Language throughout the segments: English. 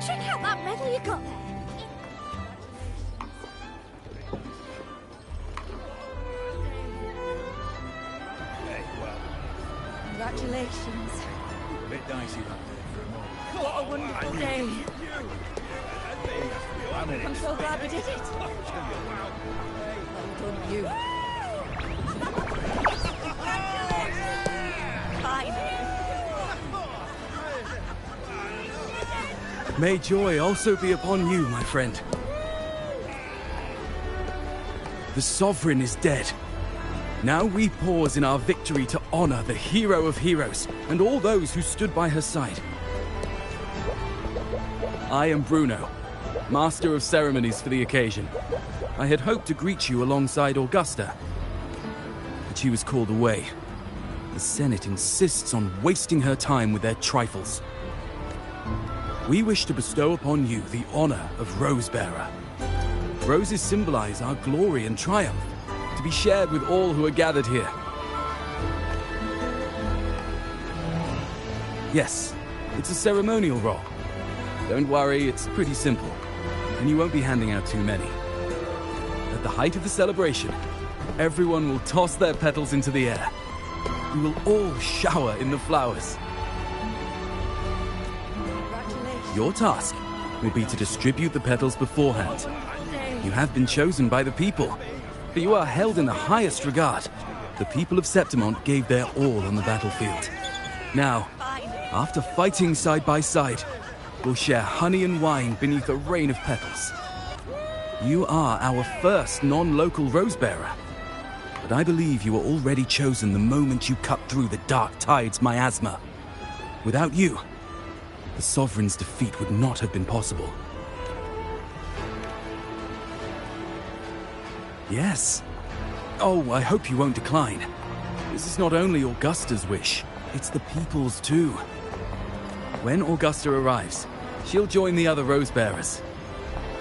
Check out that medal you got there. Congratulations. A bit dicey that day for a moment. What a wonderful day. I'm so glad we did it. Well done, you. Finally. May joy also be upon you, my friend. The Sovereign is dead. Now we pause in our victory to honor the hero of heroes and all those who stood by her side. I am Bruno, Master of Ceremonies for the occasion. I had hoped to greet you alongside Augusta, but she was called away. The Senate insists on wasting her time with their trifles. We wish to bestow upon you the honor of Rosebearer. Roses symbolize our glory and triumph, to be shared with all who are gathered here. Yes, it's a ceremonial role. Don't worry, it's pretty simple, and you won't be handing out too many. At the height of the celebration, everyone will toss their petals into the air. We will all shower in the flowers. Your task will be to distribute the petals beforehand. You have been chosen by the people, but you are held in the highest regard. The people of Septimont gave their all on the battlefield. Now, after fighting side by side, we'll share honey and wine beneath a rain of petals. You are our first non-local Rosebearer, but I believe you were already chosen the moment you cut through the Dark Tide's miasma. Without you, the Sovereign's defeat would not have been possible. Yes. Oh, I hope you won't decline. This is not only Augusta's wish, it's the people's too. When Augusta arrives, she'll join the other Rosebearers.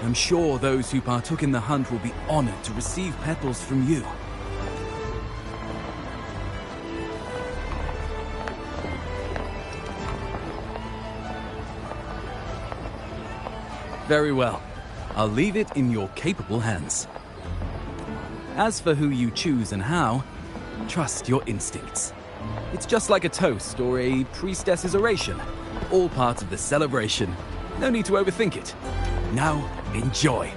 I'm sure those who partook in the hunt will be honored to receive petals from you. Very well. I'll leave it in your capable hands. As for who you choose and how, trust your instincts. It's just like a toast or a priestess's oration. All part of the celebration. No need to overthink it. Now, enjoy.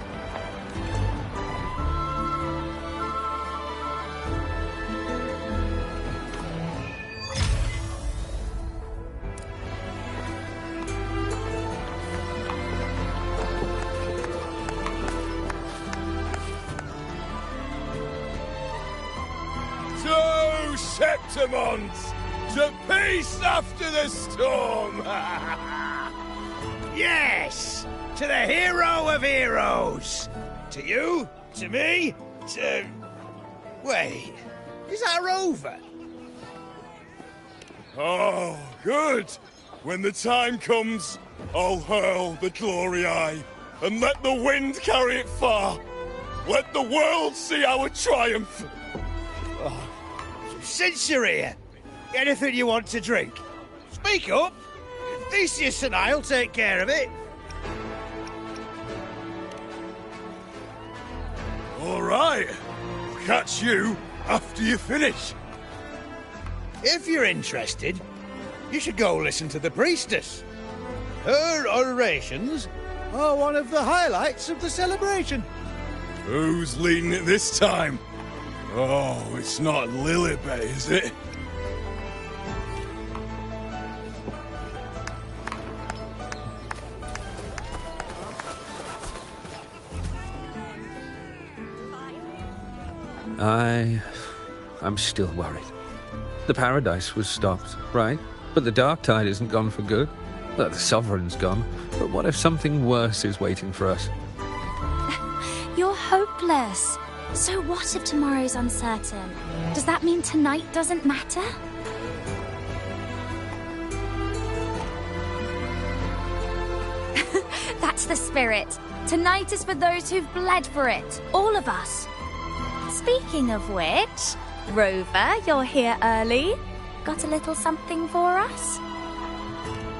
Septimont, to peace after the storm! Yes! To the hero of heroes! To you, to me, to... Wait, is that a rover? Oh, good! When the time comes, I'll hurl the glory eye, and let the wind carry it far! Let the world see our triumph! Oh. Since you're here, anything you want to drink? Speak up! Theseus and I'll take care of it. All right. I'll catch you after you finish. If you're interested, you should go listen to the priestess. Her orations are one of the highlights of the celebration. Who's leading it this time? Oh, it's not Lilibet, is it? I'm still worried. The Paradise was stopped, right? But the Dark Tide isn't gone for good. The Sovereign's gone. But what if something worse is waiting for us? You're hopeless. So what if tomorrow's uncertain? Does that mean tonight doesn't matter? That's the spirit. Tonight is for those who've bled for it. All of us. Speaking of which, Rover, you're here early. Got a little something for us?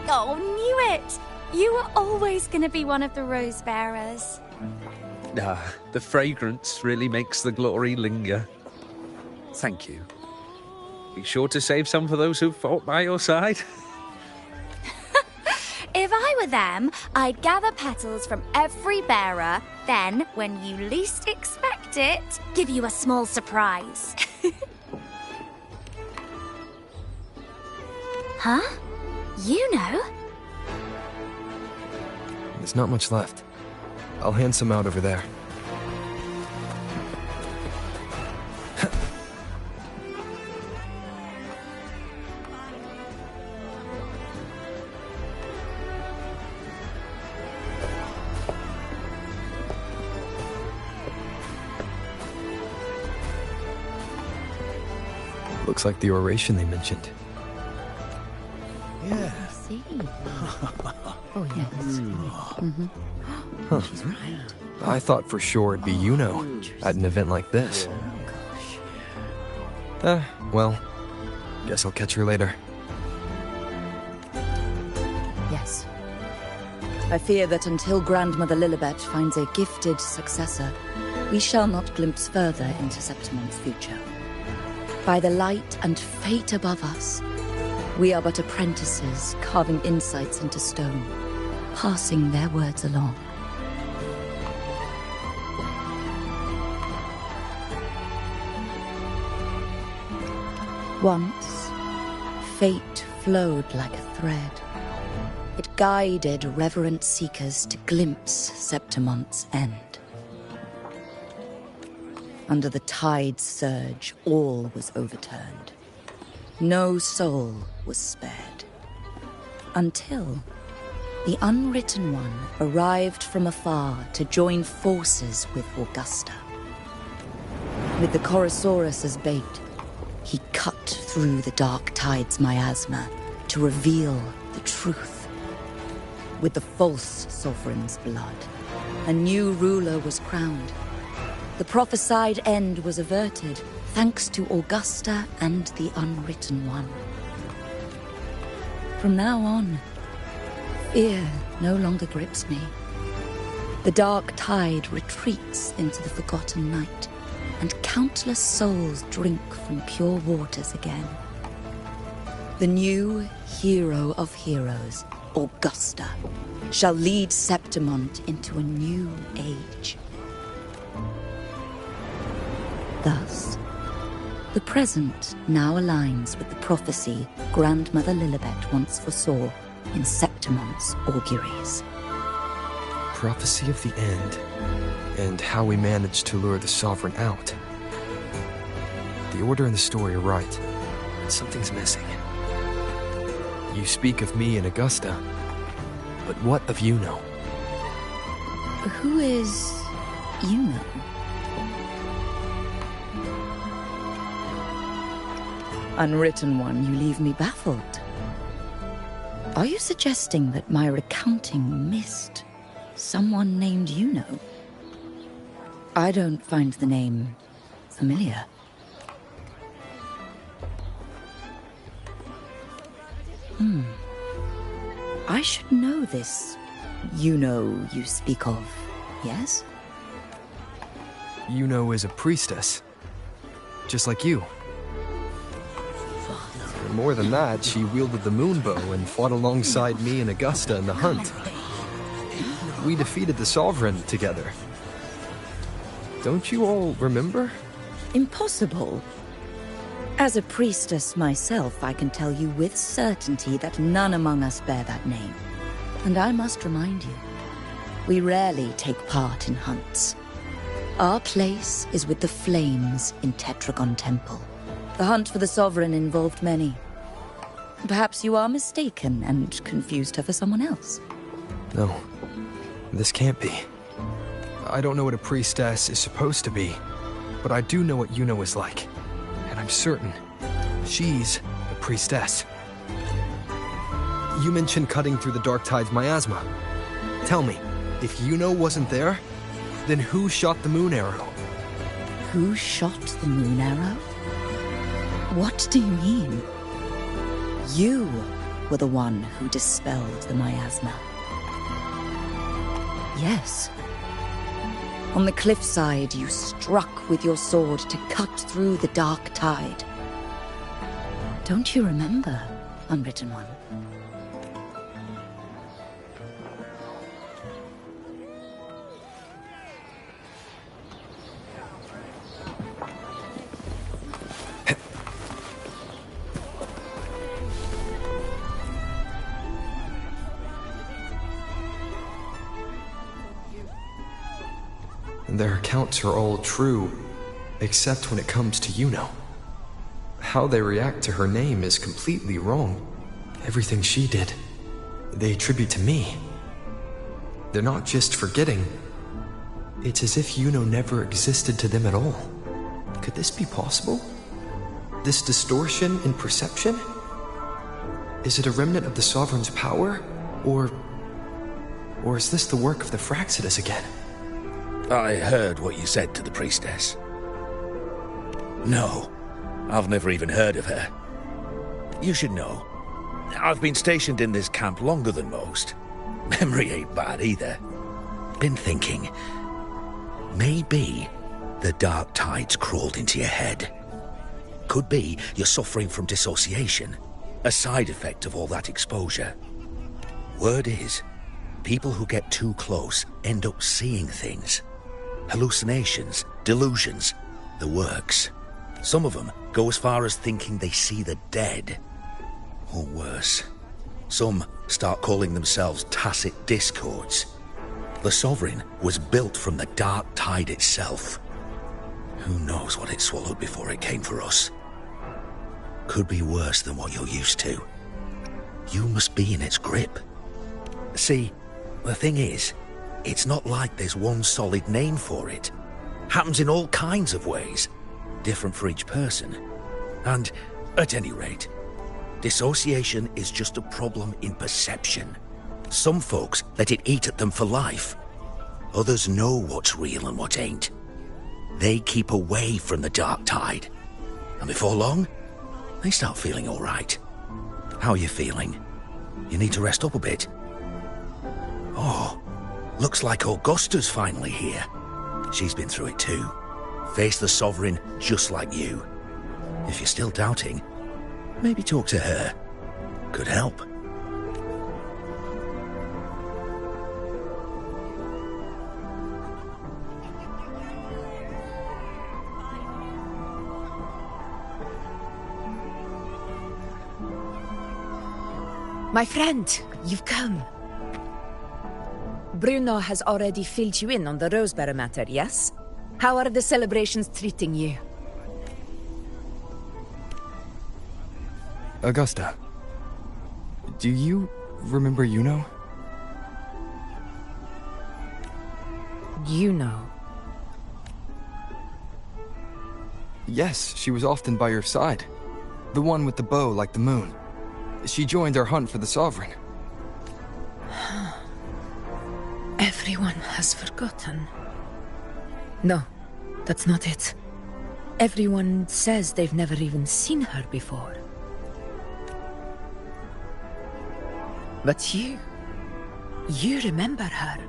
Oh, knew it. You were always going to be one of the rose bearers. Ah, the fragrance really makes the glory linger. Thank you. Be sure to save some for those who fought by your side. If I were them, I'd gather petals from every bearer, then, when you least expect it, give you a small surprise. Huh? You know? There's not much left. I'll hand some out over there. Looks like the oration they mentioned. Yeah. I see. Oh, yes. Huh. I thought for sure it'd be at an event like this. Well, guess I'll catch her later. Yes. I fear that until Grandmother Lilibet finds a gifted successor, we shall not glimpse further into Septimon's future. By the light and fate above us, we are but apprentices carving insights into stone, passing their words along. Once, fate flowed like a thread. It guided reverent seekers to glimpse Septimon's end. Under the tide's surge, all was overturned. No soul was spared. Until the Unwritten One arrived from afar to join forces with Augusta. With the Chorosaurus as bait, he cut through the dark tide's miasma to reveal the truth. With the false sovereign's blood, a new ruler was crowned. The prophesied end was averted, thanks to Augusta and the Unwritten One. From now on, fear no longer grips me. The dark tide retreats into the forgotten night, and countless souls drink from pure waters again. The new hero of heroes, Augusta, shall lead Septimont into a new age. Thus, the present now aligns with the prophecy Grandmother Lilibet once foresaw in Septimont's auguries. Prophecy of the end, and how we managed to lure the Sovereign out. The order and the story are right, but something's missing. You speak of me and Augusta, but what of Yuno? Who is Yuno? Unwritten One, you leave me baffled. Are you suggesting that my recounting missed someone named Yuno? I don't find the name familiar. I should know this Yuno you speak of, yes? Yuno is a priestess, just like you. More than that, she wielded the moonbow and fought alongside me and Augusta in the hunt. We defeated the Sovereign together. Don't you all remember? Impossible. As a priestess myself, I can tell you with certainty that none among us bear that name. And I must remind you, we rarely take part in hunts. Our place is with the flames in Tetragon Temple. The hunt for the Sovereign involved many. Perhaps you are mistaken and confused her for someone else. No, this can't be. I don't know what a priestess is supposed to be, but I do know what Yuno is like. And I'm certain she's a priestess. You mentioned cutting through the Dark Tide's miasma. Tell me, if Yuno wasn't there, then who shot the moon arrow? Who shot the moon arrow? What do you mean? You were the one who dispelled the miasma. Yes. On the cliffside, you struck with your sword to cut through the dark tide. Don't you remember, Unwritten One? Their accounts are all true, except when it comes to Yuno. How they react to her name is completely wrong. Everything she did, they attribute to me. They're not just forgetting. It's as if Yuno never existed to them at all. Could this be possible? This distortion in perception? Is it a remnant of the Sovereign's power? Or is this the work of the Fraxidus again? I heard what you said to the priestess. No, I've never even heard of her. You should know, I've been stationed in this camp longer than most. Memory ain't bad either. Been thinking, maybe the dark tides crawled into your head. Could be you're suffering from dissociation, a side effect of all that exposure. Word is, people who get too close end up seeing things. Hallucinations, delusions, the works. Some of them go as far as thinking they see the dead. Or worse, some start calling themselves tacit discords. The Sovereign was built from the dark tide itself. Who knows what it swallowed before it came for us? Could be worse than what you're used to. You must be in its grip. See, the thing is, it's not like there's one solid name for it. Happens in all kinds of ways, different for each person. And, at any rate, dissociation is just a problem in perception. Some folks let it eat at them for life. Others know what's real and what ain't. They keep away from the dark tide. And before long, they start feeling all right. How are you feeling? You need to rest up a bit. Oh, looks like Augusta's finally here. She's been through it too. Faced the Sovereign just like you. If you're still doubting, maybe talk to her. Could help. My friend, you've come. Bruno has already filled you in on the Rosebearer matter, yes? How are the celebrations treating you? Augusta, do you remember Yuno? Yuno? Yes, she was often by your side. The one with the bow like the moon. She joined our hunt for the Sovereign. Everyone has forgotten. No, that's not it. Everyone says they've never even seen her before. But you remember her.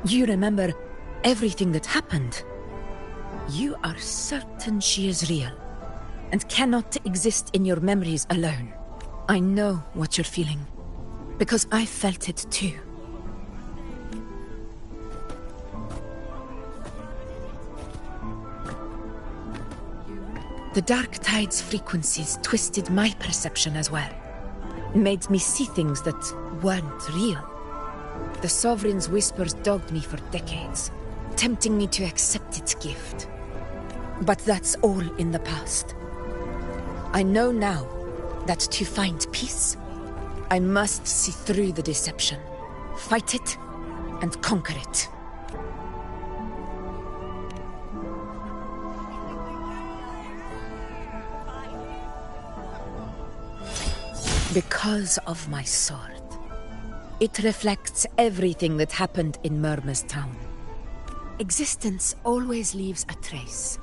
You remember everything that happened. You are certain she is real, and cannot exist in your memories alone. I know what you're feeling, because I felt it too. The dark tide's frequencies twisted my perception as well. Made me see things that weren't real. The Sovereign's whispers dogged me for decades, tempting me to accept its gift. But that's all in the past. I know now that to find peace, I must see through the deception, fight it, and conquer it. Because of my sword. It reflects everything that happened in Murma's town. Existence always leaves a trace.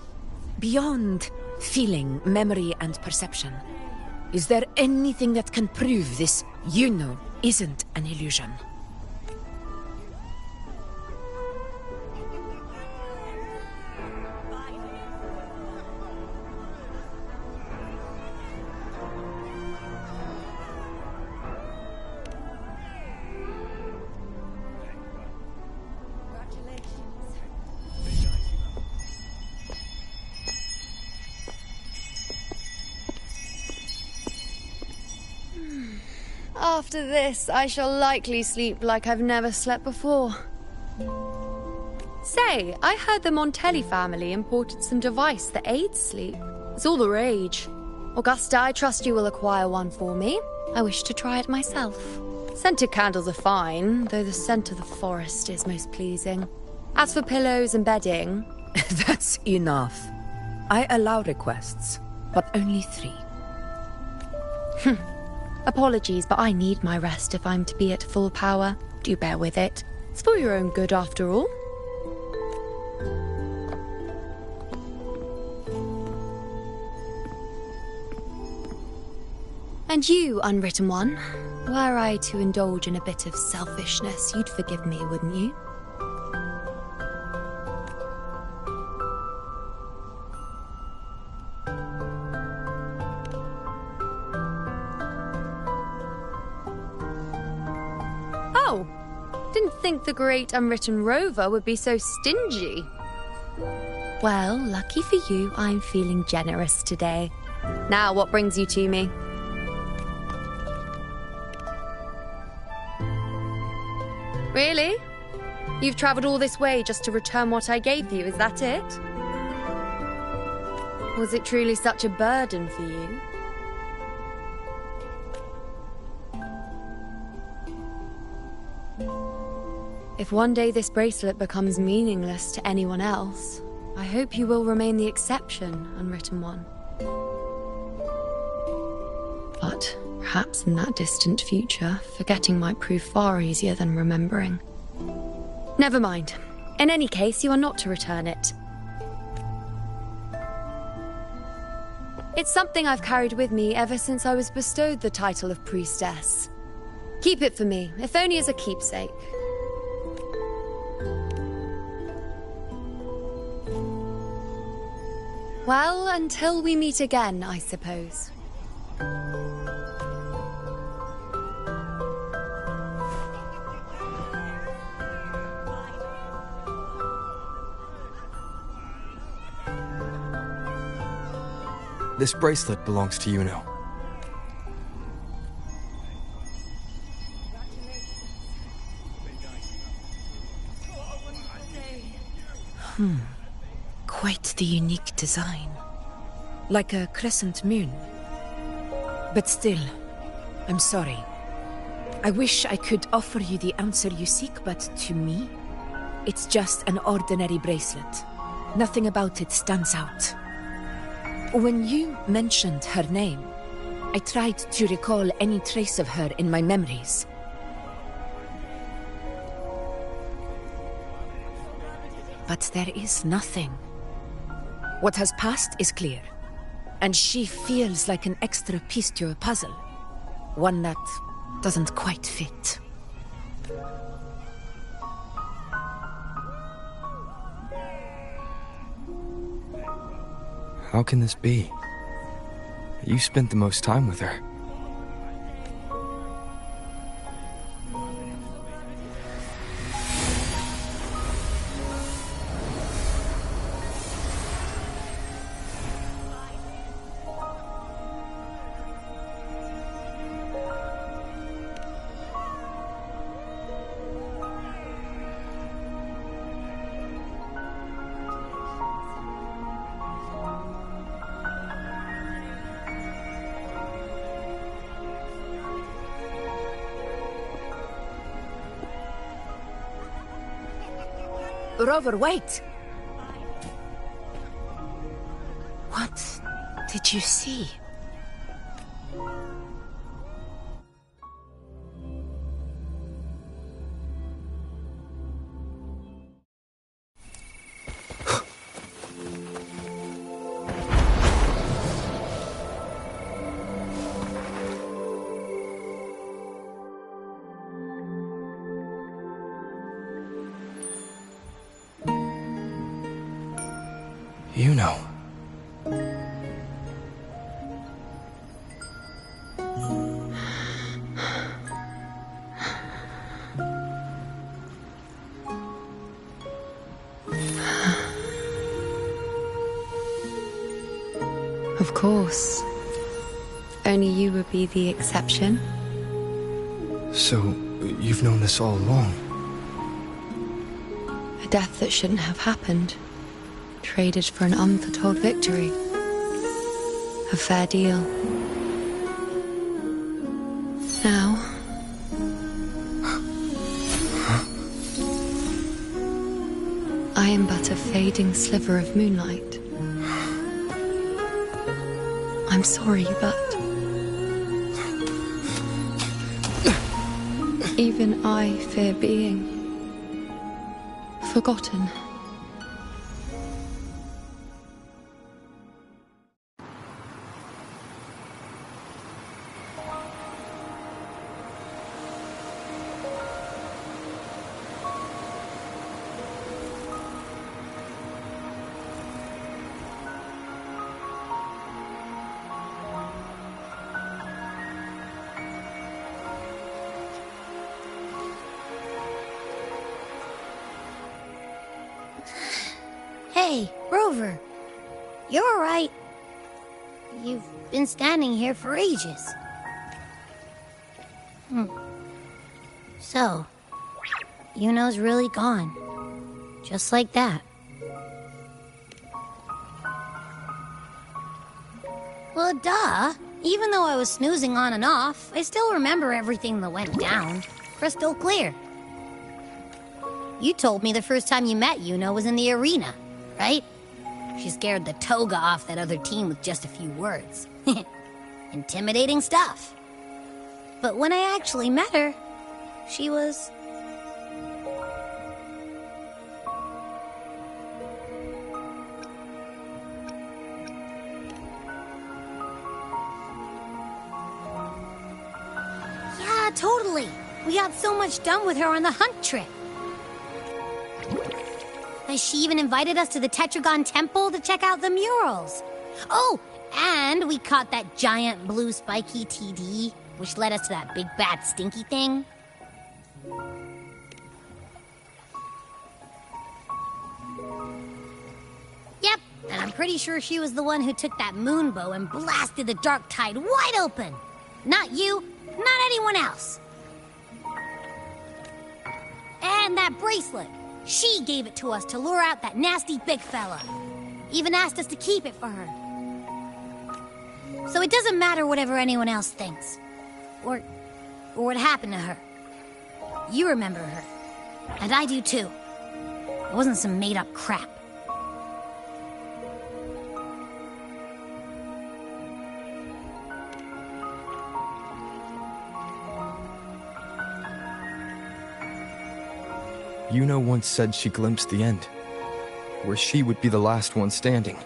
Beyond feeling, memory, and perception. Is there anything that can prove this Yuno isn't an illusion? After this, I shall likely sleep like I've never slept before. Say, I heard the Montelli family imported some device that aids sleep. It's all the rage. Augusta, I trust you will acquire one for me. I wish to try it myself. Scented candles are fine, though the scent of the forest is most pleasing. As for pillows and bedding... That's enough. I allow requests, but only 3. Apologies, but I need my rest if I'm to be at full power. Do bear with it. It's for your own good, after all. And you, Unwritten One, were I to indulge in a bit of selfishness, you'd forgive me, wouldn't you? Oh, didn't think the great Unwritten Rover would be so stingy. Well, lucky for you, I'm feeling generous today. Now, what brings you to me? Really? You've travelled all this way just to return what I gave you, is that it? Was it truly such a burden for you? If one day this bracelet becomes meaningless to anyone else, I hope you will remain the exception, Unwritten One. But perhaps in that distant future, forgetting might prove far easier than remembering. Never mind. In any case, you are not to return it. It's something I've carried with me ever since I was bestowed the title of priestess. Keep it for me, if only as a keepsake. Well, until we meet again, I suppose. This bracelet belongs to you now. Quite the unique design. Like a crescent moon. But still, I'm sorry. I wish I could offer you the answer you seek, but to me, it's just an ordinary bracelet. Nothing about it stands out. When you mentioned her name, I tried to recall any trace of her in my memories. But there is nothing. What has passed is clear, and she feels like an extra piece to a puzzle. One that doesn't quite fit. How can this be? You spent the most time with her. Rover, wait! What did you see? You know. Of course. Only you would be the exception. So, you've known this all along? A death that shouldn't have happened. Traded for an unforetold victory. A fair deal. Now... I am but a fading sliver of moonlight. I'm sorry, but... even I fear being... forgotten. Hey, Rover. You're all right. You've been standing here for ages. So, Yuno's really gone. Just like that. Well, duh. Even though I was snoozing on and off, I still remember everything that went down. Crystal clear. You told me the first time you met Yuno was in the arena, right? She scared the toga off that other team with just a few words. Intimidating stuff. But when I actually met her, she was... Yeah, totally. We got so much done with her on the hunt trip. She even invited us to the Tetragon Temple to check out the murals. Oh, and we caught that giant blue spiky TD, which led us to that big bad stinky thing. Yep, and I'm pretty sure she was the one who took that moon bow and blasted the dark tide wide open. Not you, not anyone else. And that bracelet. She gave it to us to lure out that nasty big fella. Even asked us to keep it for her. So it doesn't matter whatever anyone else thinks. Or what happened to her. You remember her. And I do too. It wasn't some made-up crap. Yuno once said she glimpsed the end, where she would be the last one standing.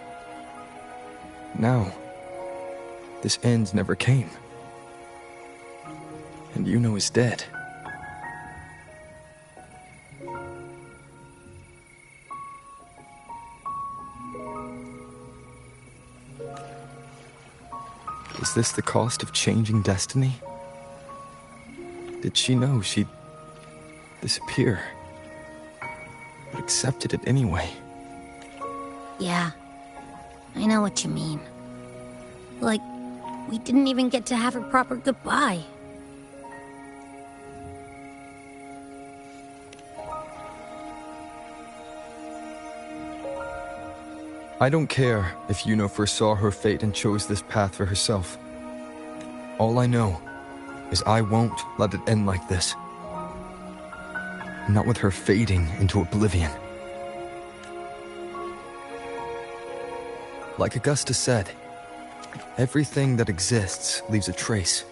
Now, this end never came. And Yuno is dead. Is this the cost of changing destiny? Did she know she'd disappear? But accepted it anyway. Yeah, I know what you mean. Like, we didn't even get to have a proper goodbye. I don't care if Yuno foresaw her fate and chose this path for herself. All I know is I won't let it end like this. Not with her fading into oblivion. Like Augusta said, everything that exists leaves a trace.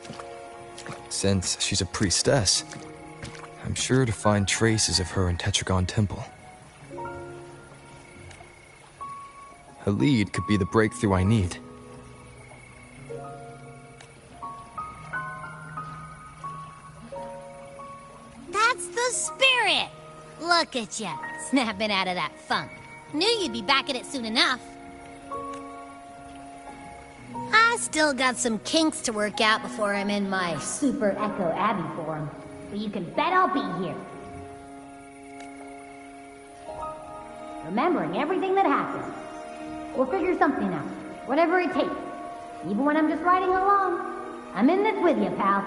Since she's a priestess, I'm sure to find traces of her in Tetragon Temple. Her lead could be the breakthrough I need. That's the spirit! Look at ya, snapping out of that funk. Knew you'd be back at it soon enough. I still got some kinks to work out before I'm in my Super Echo Abbey form, but you can bet I'll be here. Remembering everything that happened. We'll figure something out, whatever it takes. Even when I'm just riding along. I'm in this with you, pal.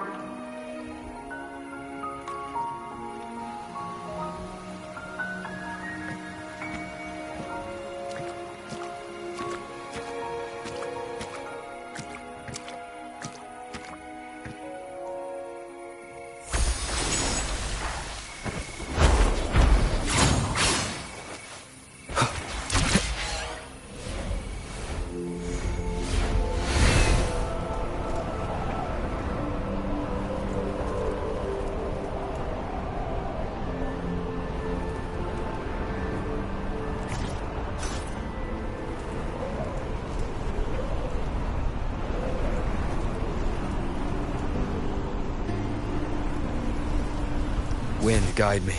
Wind, guide me.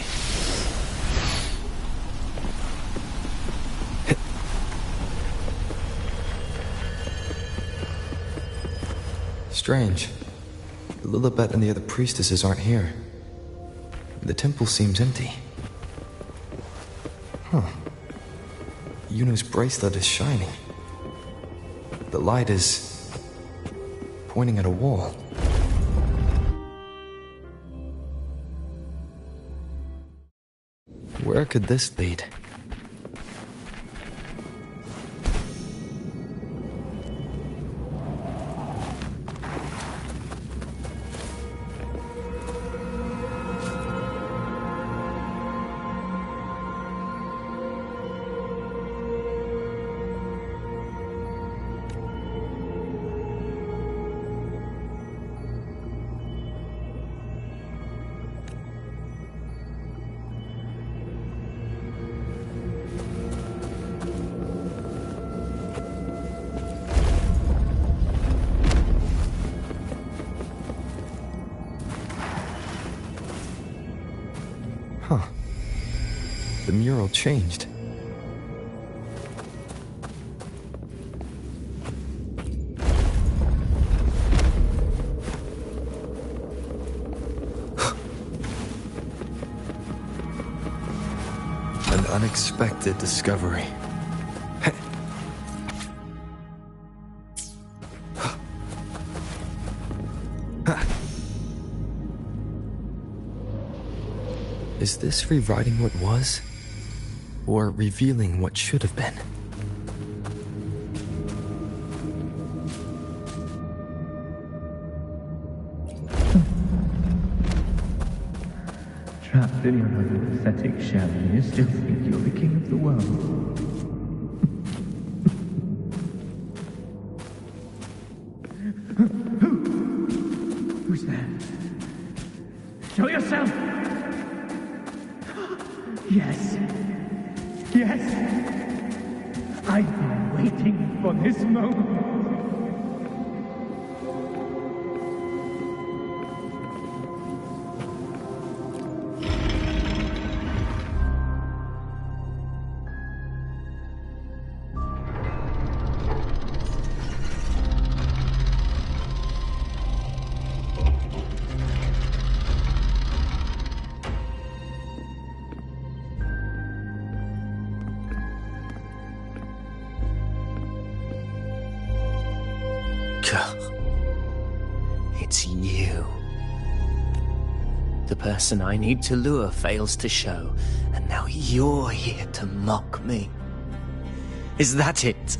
Strange. Lilibet and the other priestesses aren't here. The temple seems empty. Huh. Yuno's bracelet is shining. The light is pointing at a wall. Where could this lead? Huh. The mural changed. An unexpected discovery. Is this rewriting what was? Or revealing what should have been? Trapped in your own pathetic shell, and you still think you're the king of the world. Who's there? Show yourself! Yes. Yes. I've been waiting for this moment. It's you. The person I need to lure fails to show, and now you're here to mock me. Is that it?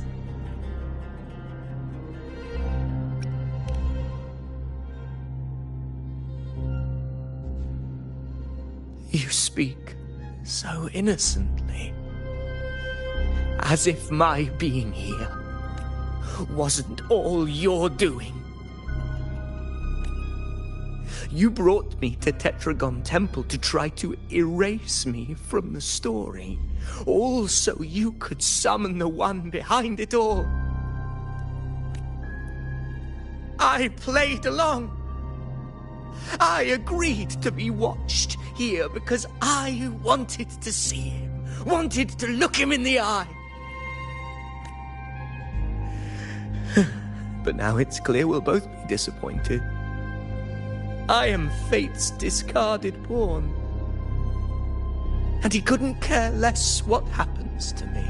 You speak so innocently, as if my being here wasn't all you're doing. You brought me to Tetragon Temple to try to erase me from the story, all so you could summon the one behind it all. I played along. I agreed to be watched here because I wanted to see him, wanted to look him in the eye. But now it's clear we'll both be disappointed. I am fate's discarded pawn. And he couldn't care less what happens to me.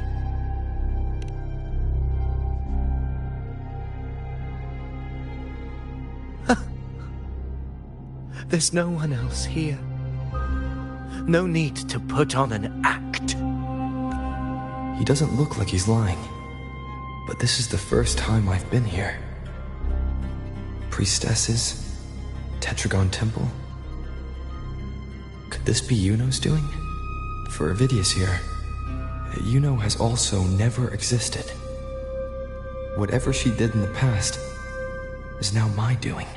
There's no one else here. No need to put on an act. He doesn't look like he's lying. But this is the first time I've been here. Priestesses? Tetragon Temple? Could this be Yuno's doing? For Avidius here, Yuno has also never existed. Whatever she did in the past is now my doing.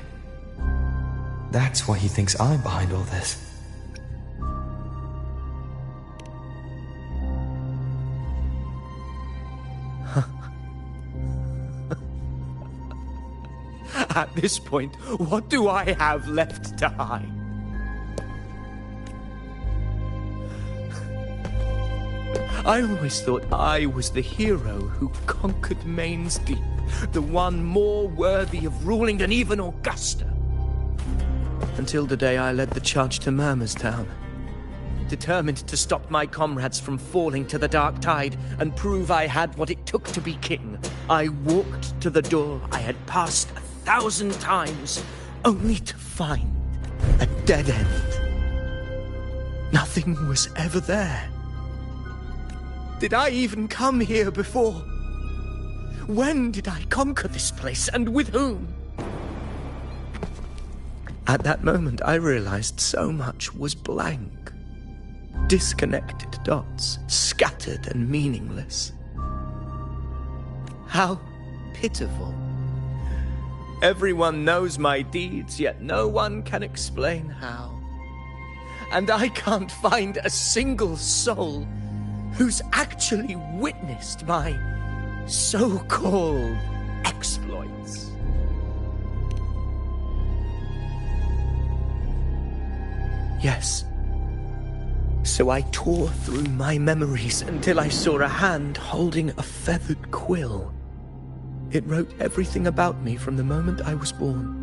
That's why he thinks I'm behind all this. At this point, what do I have left to hide? I always thought I was the hero who conquered Main's Deep, the one more worthy of ruling than even Augusta. Until the day I led the charge to Murmur's Town. Determined to stop my comrades from falling to the dark tide and prove I had what it took to be king, I walked to the door I had passed 1,000 times, only to find a dead end. Nothing was ever there. Did I even come here before? When did I conquer this place, and with whom? At that moment, I realized so much was blank. Disconnected dots, scattered and meaningless. How pitiful. Everyone knows my deeds, yet no one can explain how. And I can't find a single soul who's actually witnessed my so-called exploits. Yes. So I tore through my memories until I saw a hand holding a feathered quill. It wrote everything about me from the moment I was born.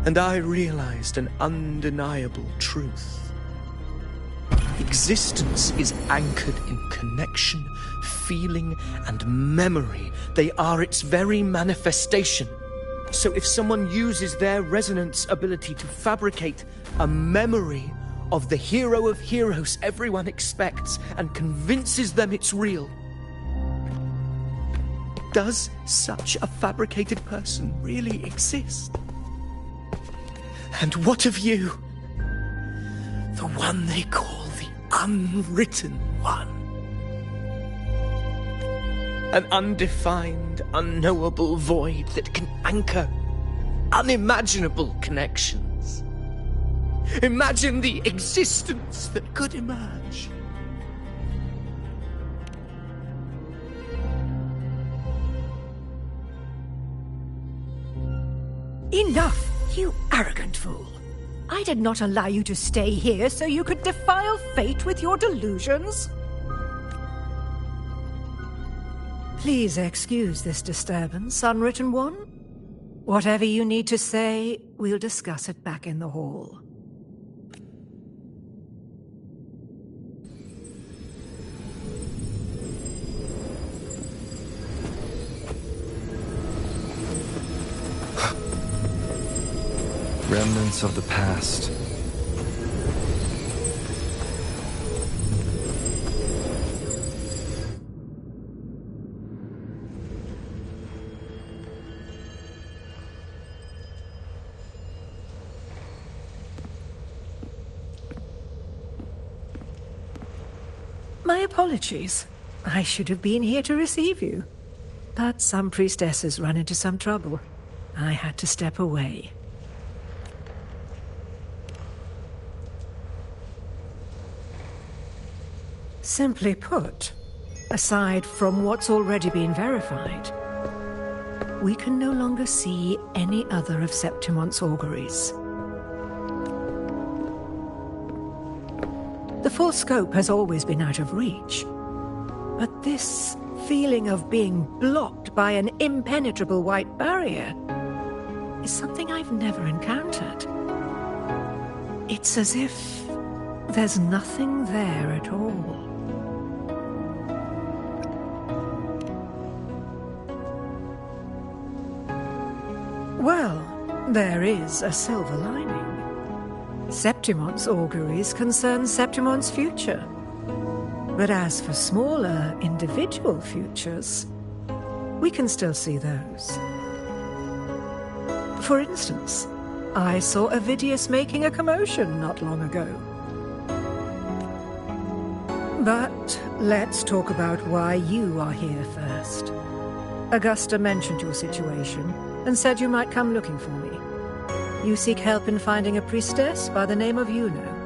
And I realized an undeniable truth. Existence is anchored in connection, feeling, and memory. They are its very manifestation. So if someone uses their resonance ability to fabricate a memory of the hero of heroes everyone expects and convinces them it's real, does such a fabricated person really exist? And what of you? The one they call the Unwritten One. An undefined, unknowable void that can anchor unimaginable connections. Imagine the existence that could emerge. Enough, you arrogant fool. I did not allow you to stay here so you could defile fate with your delusions. Please excuse this disturbance, Unwritten One. Whatever you need to say, we'll discuss it back in the hall. Remnants of the past. My apologies. I should have been here to receive you. But some priestesses run into some trouble. I had to step away. Simply put, aside from what's already been verified, we can no longer see any other of Septimon's auguries. The full scope has always been out of reach, but this feeling of being blocked by an impenetrable white barrier is something I've never encountered. It's as if there's nothing there at all. Well, there is a silver lining. Septimon's auguries concern Septimon's future. But as for smaller, individual futures, we can still see those. For instance, I saw Avidius making a commotion not long ago. But let's talk about why you are here first. Augusta mentioned your situation and said you might come looking for me. You seek help in finding a priestess by the name of Yuno.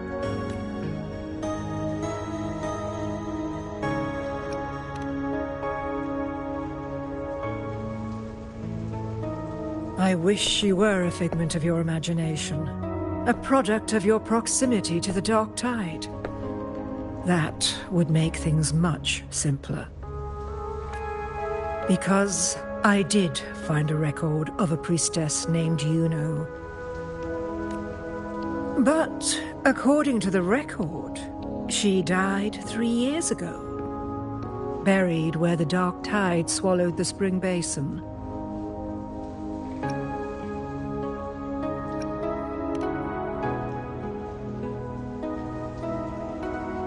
I wish she were a figment of your imagination, a product of your proximity to the dark tide. That would make things much simpler. Because I did find a record of a priestess named Yuno. But according to the record, she died 3 years ago, buried where the dark tide swallowed the spring basin.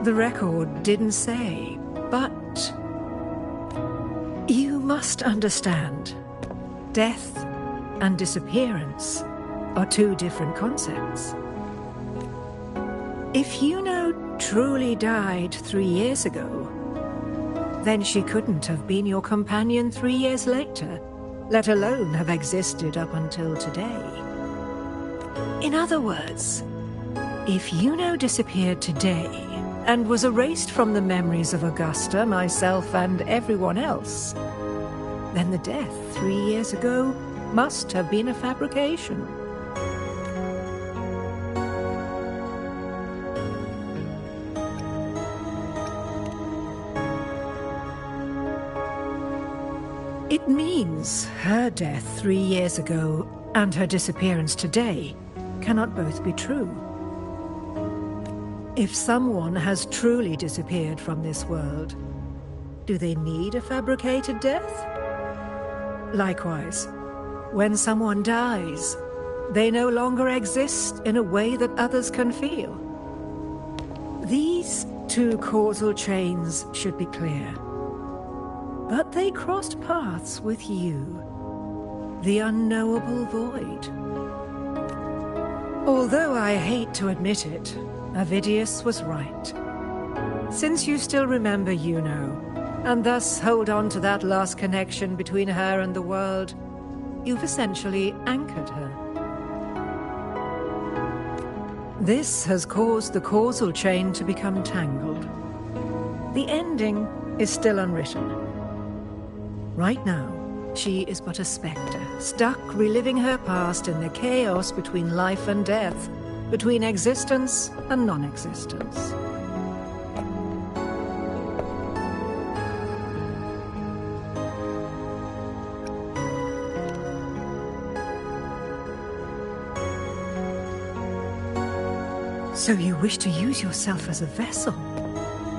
The record didn't say, but you must understand, death and disappearance are two different concepts. If Yuno truly died 3 years ago, then she couldn't have been your companion 3 years later, let alone have existed up until today. In other words, if Yuno disappeared today and was erased from the memories of Augusta, myself, and everyone else, then the death 3 years ago must have been a fabrication. It means her death 3 years ago and her disappearance today cannot both be true. If someone has truly disappeared from this world, do they need a fabricated death? Likewise, when someone dies, they no longer exist in a way that others can feel. These two causal chains should be clear. But they crossed paths with you, the unknowable void. Although I hate to admit it, Avidius was right. Since you still remember Yuno, and thus hold on to that last connection between her and the world, you've essentially anchored her. This has caused the causal chain to become tangled. The ending is still unwritten. Right now, she is but a spectre, stuck reliving her past in the chaos between life and death, between existence and non-existence. So you wish to use yourself as a vessel,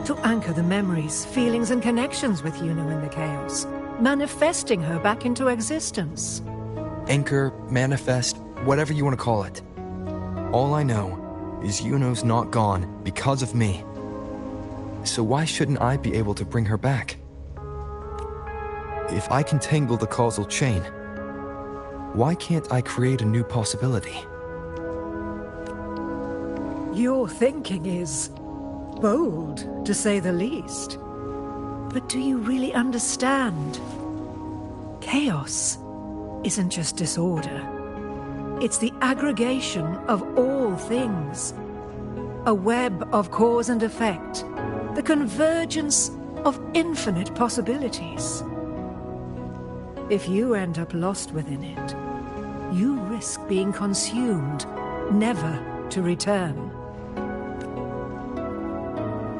to anchor the memories, feelings, and connections with Yuno in the chaos, manifesting her back into existence. Anchor, manifest, whatever you want to call it. All I know is Yuno's not gone because of me. So why shouldn't I be able to bring her back? If I can tangle the causal chain, why can't I create a new possibility? Your thinking is bold, to say the least. But do you really understand? Chaos isn't just disorder. It's the aggregation of all things. A web of cause and effect. The convergence of infinite possibilities. If you end up lost within it, you risk being consumed, never to return.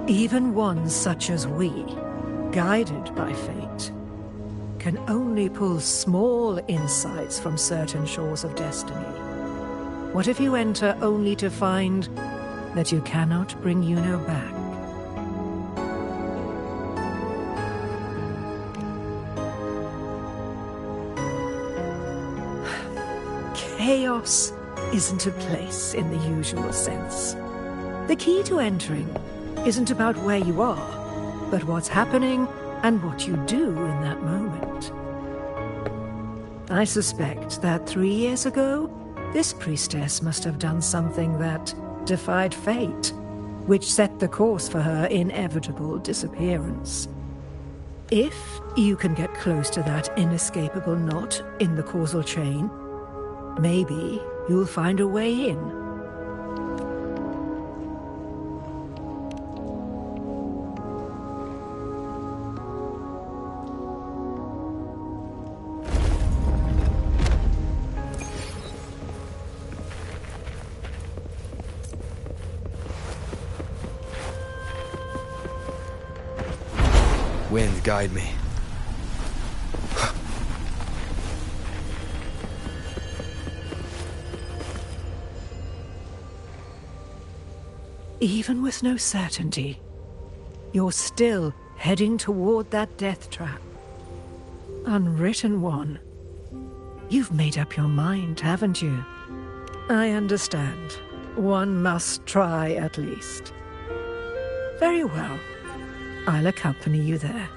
Even ones such as we, guided by fate, can only pull small insights from certain shores of destiny. What if you enter only to find that you cannot bring Yuno back? Chaos isn't a place in the usual sense. The key to entering isn't about where you are, but what's happening and what you do in that moment. I suspect that 3 years ago, this priestess must have done something that defied fate, which set the course for her inevitable disappearance. If you can get close to that inescapable knot in the causal chain, maybe you'll find a way in. wind guide me. Even with no certainty, you're still heading toward that death trap. Unwritten one. You've made up your mind, haven't you? I understand. One must try at least. Very well. I'll accompany you there.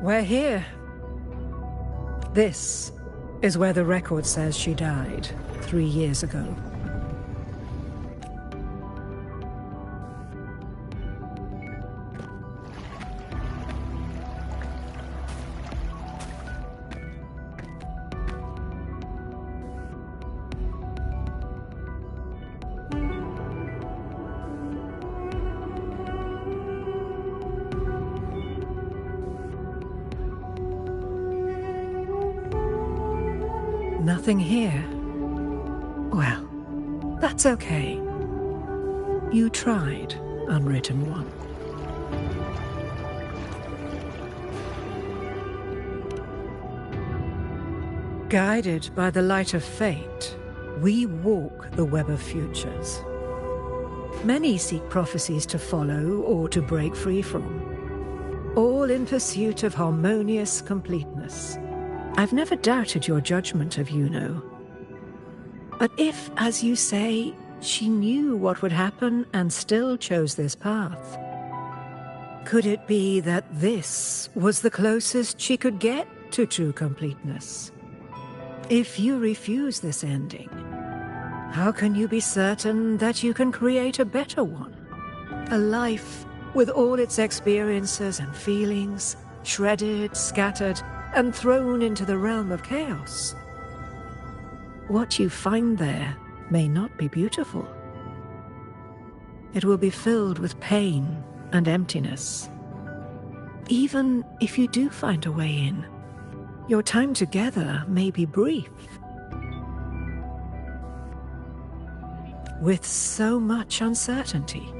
We're here. This is where the record says she died 3 years ago. Nothing here. Well, that's okay. You tried, Unwritten One. Guided by the light of fate, we walk the web of futures. Many seek prophecies to follow or to break free from, all in pursuit of harmonious completeness. I've never doubted your judgment of Yuno. But if, as you say, she knew what would happen and still chose this path, could it be that this was the closest she could get to true completeness? If you refuse this ending, how can you be certain that you can create a better one? A life with all its experiences and feelings, shredded, scattered, and thrown into the realm of chaos. What you find there may not be beautiful. It will be filled with pain and emptiness. Even if you do find a way in, your time together may be brief. With so much uncertainty,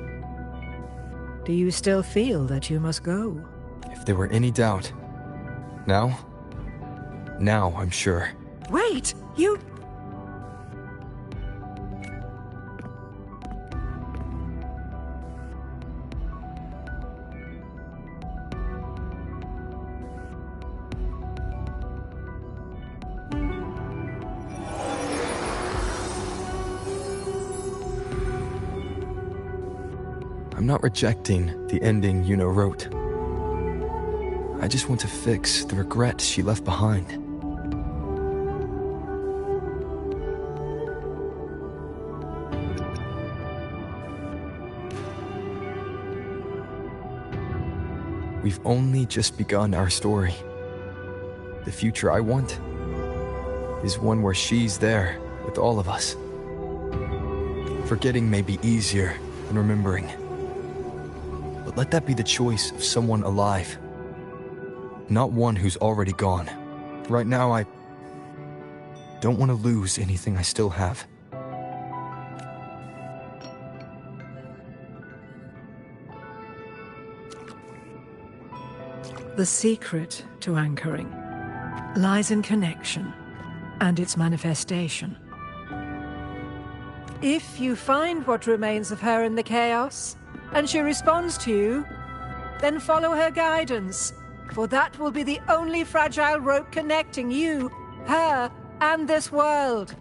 do you still feel that you must go? If there were any doubt, now I'm sure. Wait, you... I'm not rejecting the ending Yuno wrote. I just want to fix the regrets she left behind. We've only just begun our story. The future I want is one where she's there with all of us. Forgetting may be easier than remembering. But let that be the choice of someone alive, not one who's already gone. Right now, I don't want to lose anything I still have. The secret to anchoring lies in connection and its manifestation. If you find what remains of her in the chaos, and she responds to you, then follow her guidance, for that will be the only fragile rope connecting you, her, and this world.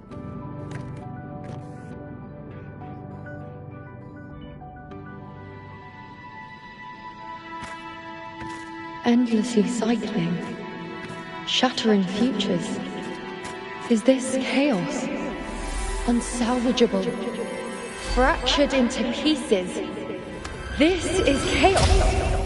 Endlessly cycling, shattering futures. Is this chaos? Unsalvageable, fractured into pieces. This is chaos!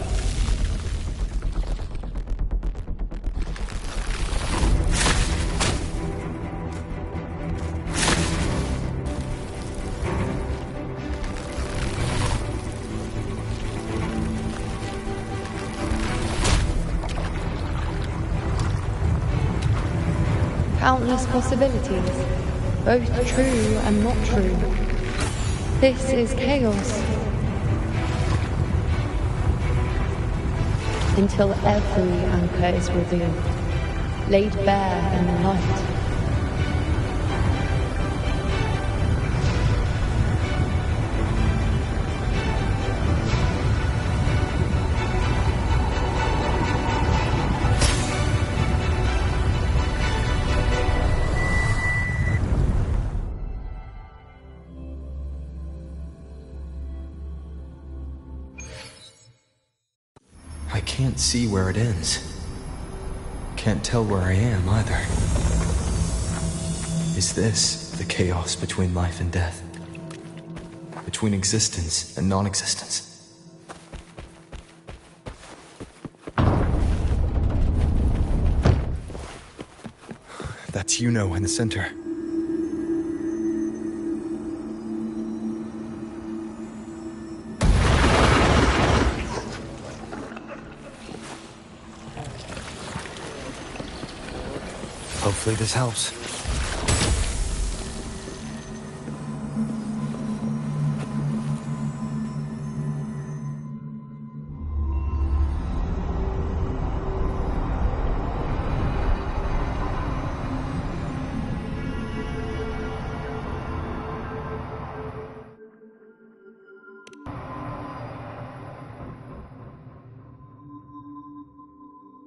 Countless possibilities, both true and not true. This is chaos. Until every anchor is revealed, laid bare in the light. I can't see where it ends. Can't tell where I am either. Is this the chaos between life and death? Between existence and non-existence? That's Yuno in the center. Hopefully this helps.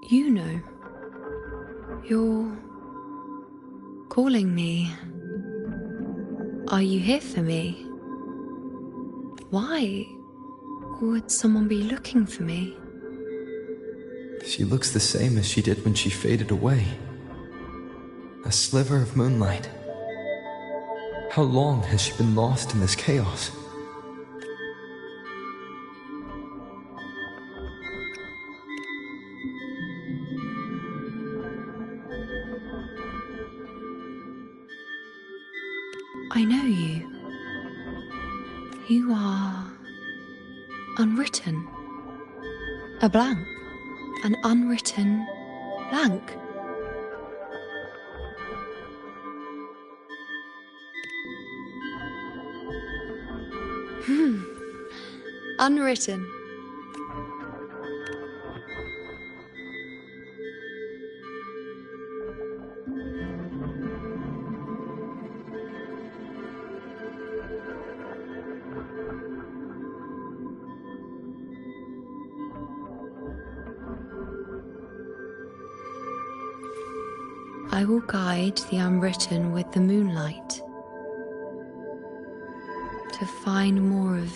You know, you're calling me. Are you here for me? Why would someone be looking for me? She looks the same as she did when she faded away. A sliver of moonlight. How long has she been lost in this chaos? I know you. You are unwritten. A blank. An unwritten blank. Unwritten. I will guide the unwritten with the moonlight to find more of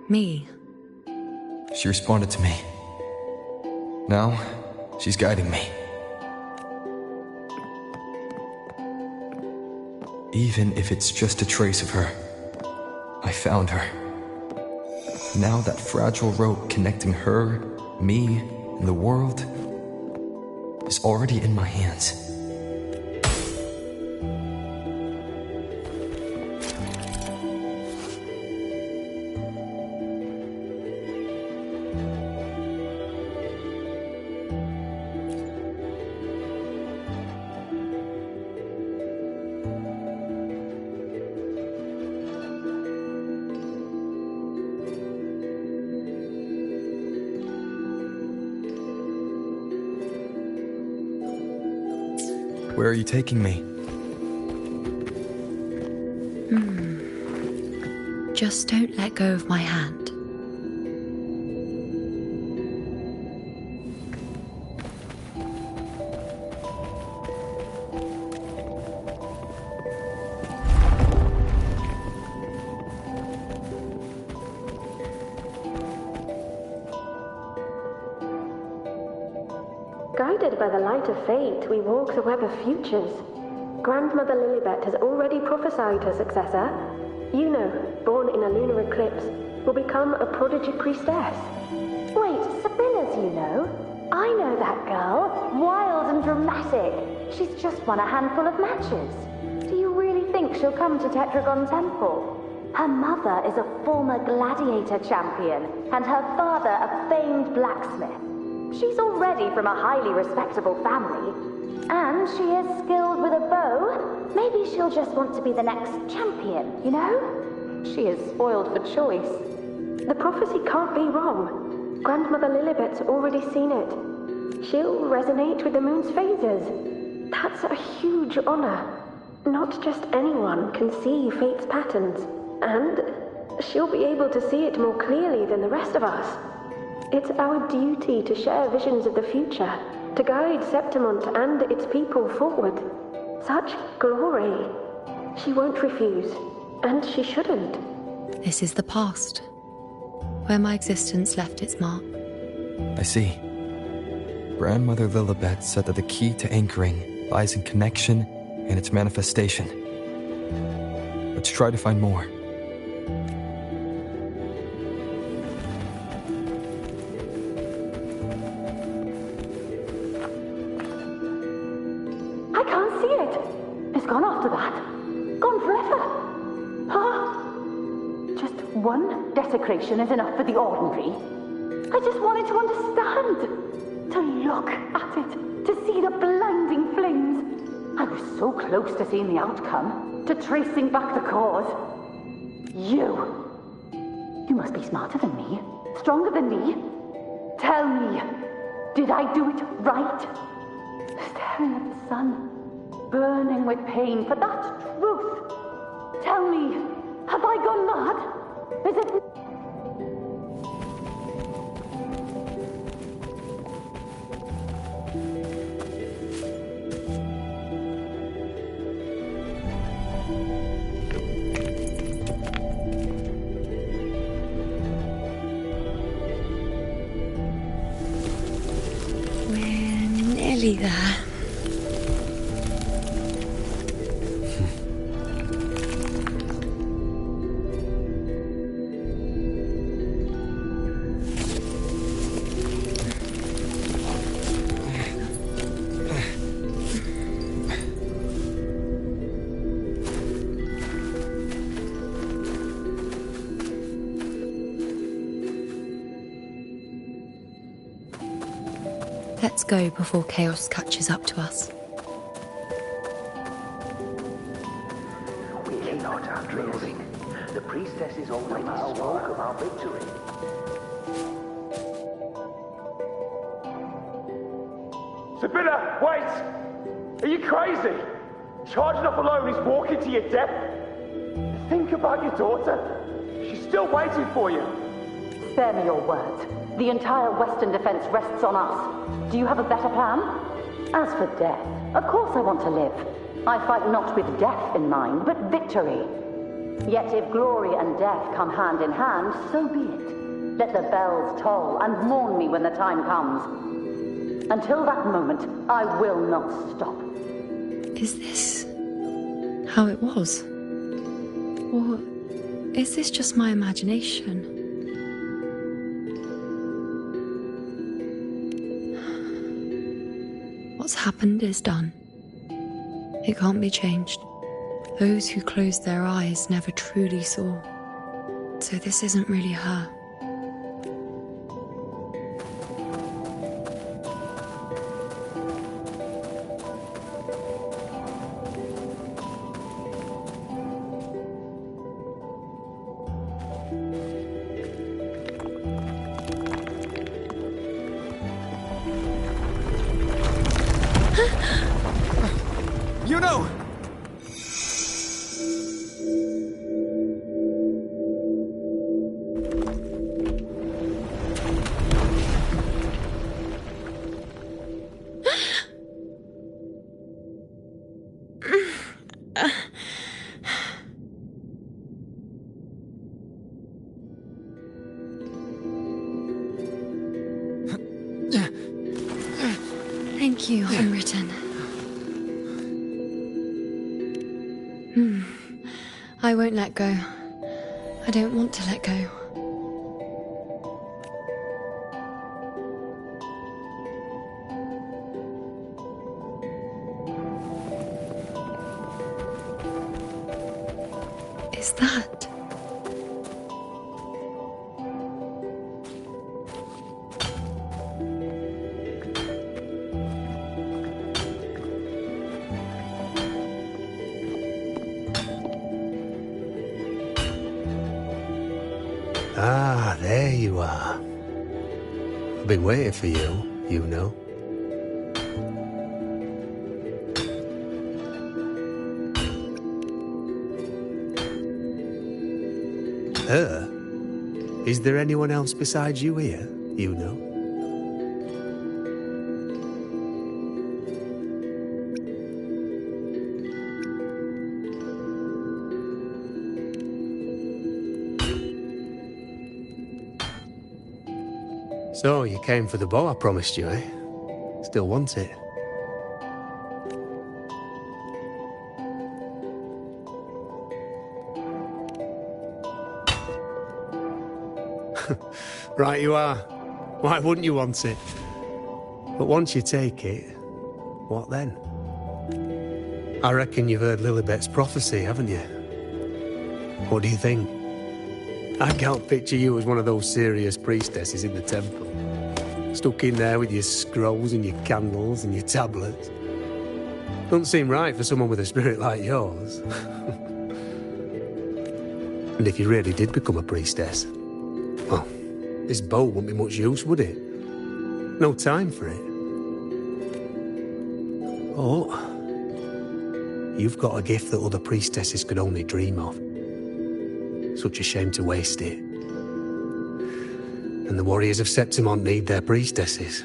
me. She responded to me. Now, she's guiding me. Even if it's just a trace of her, I found her. Now that fragile rope connecting her, me, and the world is already in my hands. Where are you taking me? Just don't let go of my hand. Guided by the light of fate, we walk the web of futures. Grandmother Lilibet has already prophesied her successor. Yuno, born in a lunar eclipse, will become a prodigy priestess. Wait, Sibylla's Yuno? I know that girl. Wild and dramatic. She's just won a handful of matches. Do you really think she'll come to Tetragon Temple? Her mother is a former gladiator champion, and her father a famed blacksmith. She's all already from a highly respectable family. And she is skilled with a bow. Maybe she'll just want to be the next champion, you know? She is spoiled for choice. The prophecy can't be wrong. Grandmother Lilibet's already seen it. She'll resonate with the moon's phases. That's a huge honor. Not just anyone can see fate's patterns. And she'll be able to see it more clearly than the rest of us. It's our duty to share visions of the future, to guide Septimont and its people forward. Such glory. She won't refuse, and she shouldn't. This is the past, where my existence left its mark. I see. Grandmother Lilibet said that the key to anchoring lies in connection and its manifestation. Let's try to find more. I can't see it. It's gone after that. Gone forever. Huh? Just one desecration is enough for the ordinary. I just wanted to understand. To look at it. To see the blinding flames. I was so close to seeing the outcome. To tracing back the cause. You. You must be smarter than me. Stronger than me. Tell me. Did I do it right? Staring at the sun. Burning with pain for that truth. Tell me. Have I gone mad? Is it... We're nearly there. Let's go before chaos catches up to us. We cannot outdrilling. The priestess is already spoke of our victory. Sibylla, wait! Are you crazy? Charging up alone is walking to your death. Think about your daughter. She's still waiting for you. Spare me your words. The entire Western defense rests on us. Do you have a better plan? As for death, of course I want to live. I fight not with death in mind, but victory. Yet if glory and death come hand in hand, so be it. Let the bells toll and mourn me when the time comes. Until that moment, I will not stop. Is this how it was? Or is this just my imagination? What's happened is done. It can't be changed. Those who closed their eyes never truly saw. So this isn't really her. You know! Thank you, Unwritten. I won't let go. I don't want to let go. Is that? Ah, there you are. I've been waiting for you, you know. Her? Is there anyone else besides you here, you know? So, you came for the bow I promised you, eh? Still want it? Right you are. Why wouldn't you want it? But once you take it, what then? I reckon you've heard Lilibet's prophecy, haven't you? What do you think? I can't picture you as one of those serious priestesses in the temple. Stuck in there with your scrolls and your candles and your tablets. Doesn't seem right for someone with a spirit like yours. And if you really did become a priestess, well, this bow wouldn't be much use, would it? No time for it. Oh, you've got a gift that other priestesses could only dream of. Such a shame to waste it. And the warriors of Septimont need their priestesses.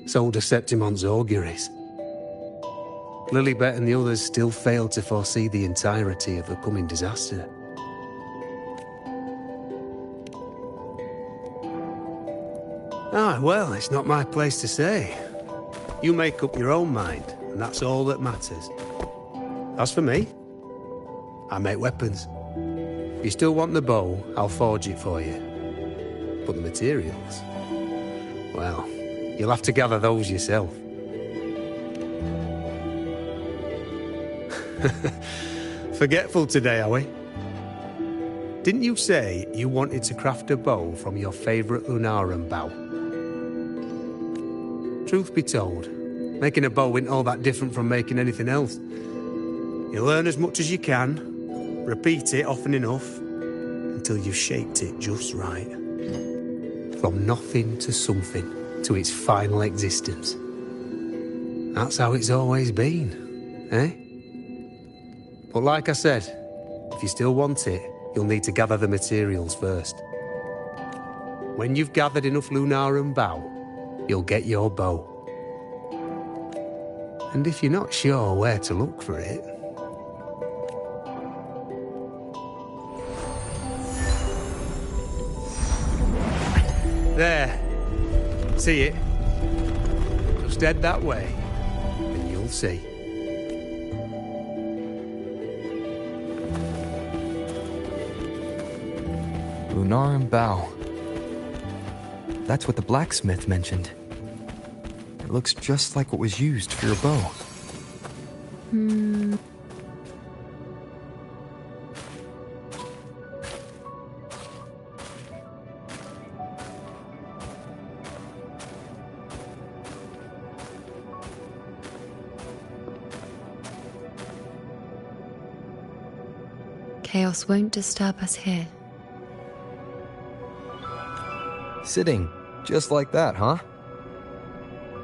So do Septimont's auguries. Lilibet and the others still failed to foresee the entirety of the coming disaster. Ah, well, it's not my place to say. You make up your own mind, and that's all that matters. As for me, I make weapons. If you still want the bow, I'll forge it for you. But the materials, well, you'll have to gather those yourself. Forgetful today, are we? Didn't you say you wanted to craft a bow from your favourite Lunarum bow? Truth be told, making a bow isn't all that different from making anything else. You learn as much as you can, repeat it often enough, until you've shaped it just right. From nothing to something, to its final existence. That's how it's always been, eh? But like I said, if you still want it, you'll need to gather the materials first. When you've gathered enough Lunarum bow, you'll get your bow. And if you're not sure where to look for it... There. See it? Just head that way, and you'll see. Lunarum bow. That's what the blacksmith mentioned. It looks just like what was used for your bow. Chaos won't disturb us here. Sitting, just like that, huh?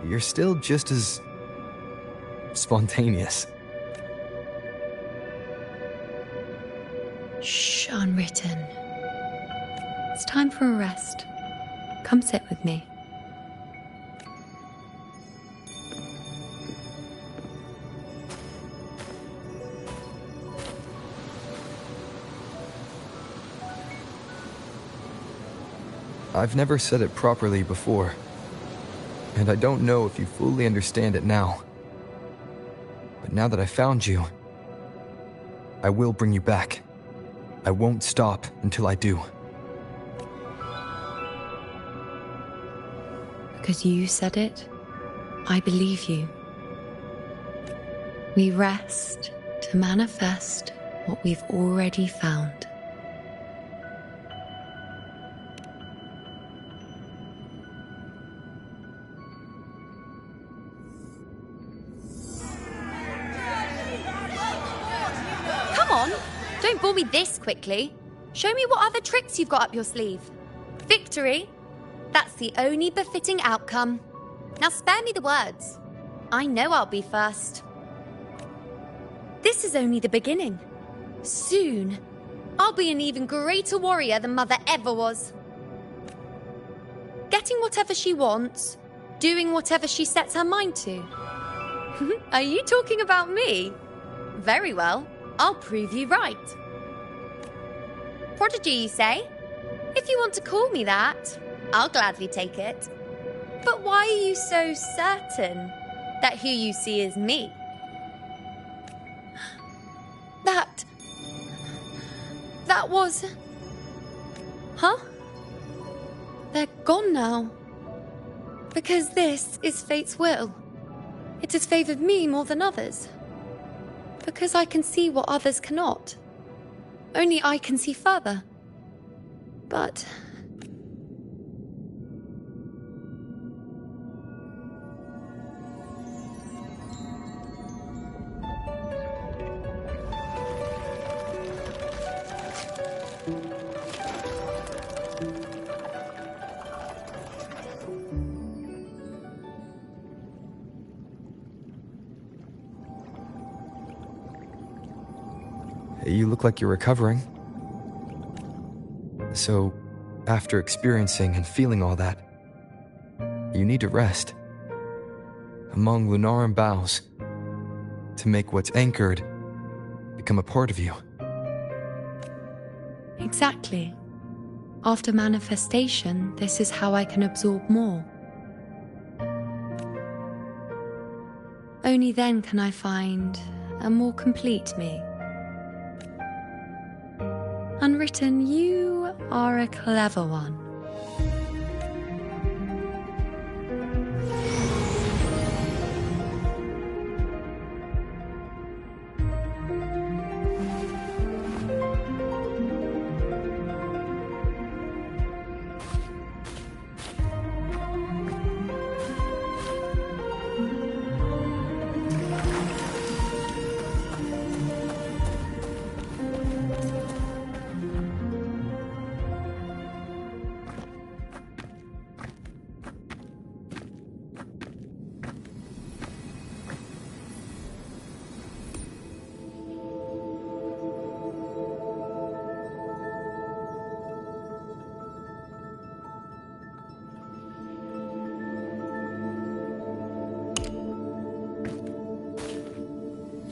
You're still just as... spontaneous. Shh, unwritten. It's time for a rest. Come sit with me. I've never said it properly before, and I don't know if you fully understand it now. But now that I found you, I will bring you back. I won't stop until I do. Because you said it, I believe you. We rest to manifest what we've already found. Come on, don't bore me this quickly. Show me what other tricks you've got up your sleeve. Victory? That's the only befitting outcome. Now spare me the words. I know I'll be first. This is only the beginning. Soon, I'll be an even greater warrior than Mother ever was. Getting whatever she wants, doing whatever she sets her mind to. Are you talking about me? Very well, I'll prove you right. Prodigy, you say? If you want to call me that, I'll gladly take it. But why are you so certain that who you see is me? That was... Huh? They're gone now. Because this is fate's will. It has favored me more than others. Because I can see what others cannot. Only I can see further. But... You look like you're recovering. So, after experiencing and feeling all that, you need to rest. Among Lunaran boughs, to make what's anchored become a part of you. Exactly. After manifestation, this is how I can absorb more. Only then can I find a more complete me. Unwritten, you are a clever one.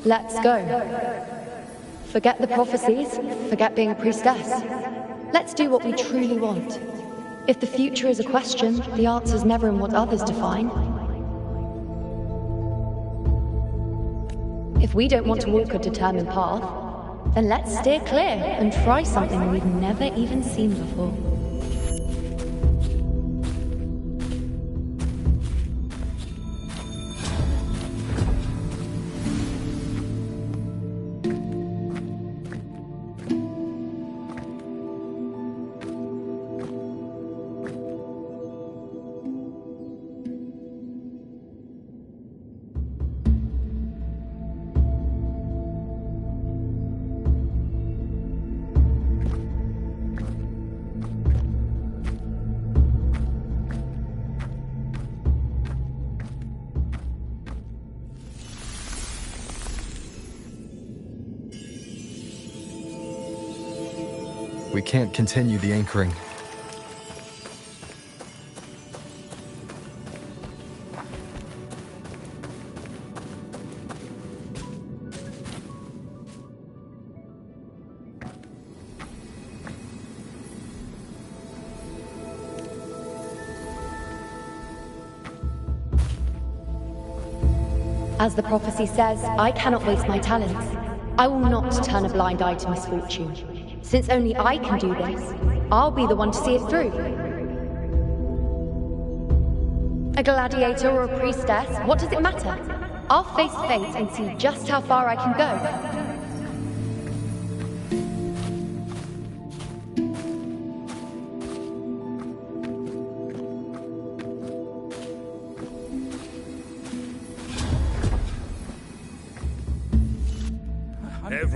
Let's go. Forget the prophecies, forget being a priestess. Let's do what we truly want. If the future is a question, the answer's never in what others define. If we don't want to walk a determined path, then let's steer clear and try something we've never even seen before. We can't continue the anchoring. As the prophecy says, I cannot waste my talents. I will not turn a blind eye to misfortune. Since only I can do this, I'll be the one to see it through. A gladiator or a priestess, what does it matter? I'll face fate and see just how far I can go.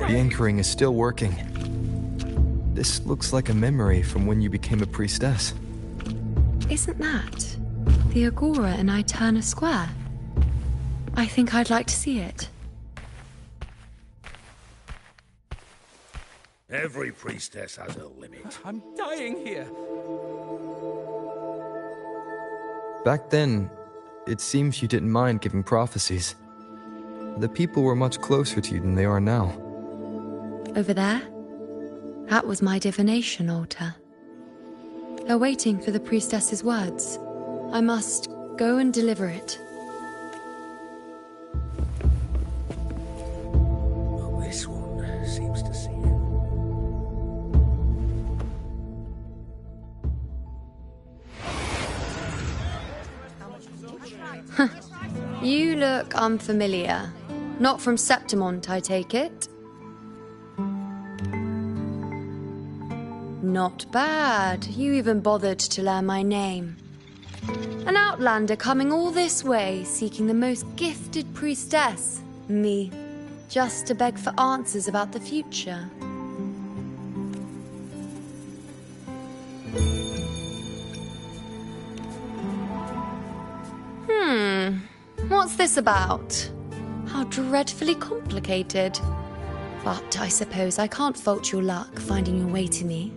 The anchoring is still working. This looks like a memory from when you became a priestess. Isn't that the Agora in Eterna Square? I think I'd like to see it. Every priestess has her limit. I'm dying here. Back then, it seems you didn't mind giving prophecies. The people were much closer to you than they are now. Over there? That was my divination altar. They're waiting for the priestess's words. I must go and deliver it. Well, this one seems to see it. You look unfamiliar. Not from Septimont, I take it? Not bad. You even bothered to learn my name. An outlander coming all this way, seeking the most gifted priestess, me, just to beg for answers about the future. What's this about? How dreadfully complicated. But I suppose I can't fault your luck finding your way to me.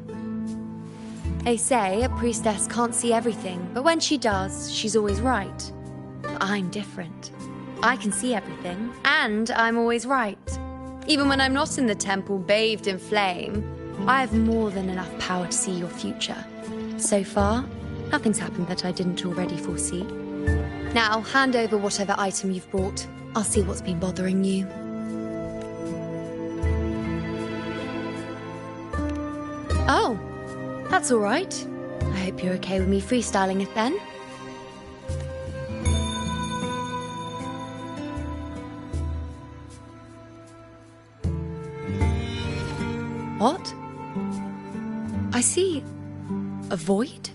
They say a priestess can't see everything, but when she does, she's always right. I'm different. I can see everything, and I'm always right. Even when I'm not in the temple bathed in flame, I have more than enough power to see your future. So far, nothing's happened that I didn't already foresee. Now, hand over whatever item you've brought. I'll see what's been bothering you. Oh, that's all right. I hope you're okay with me freestyling it then. What? I see a void?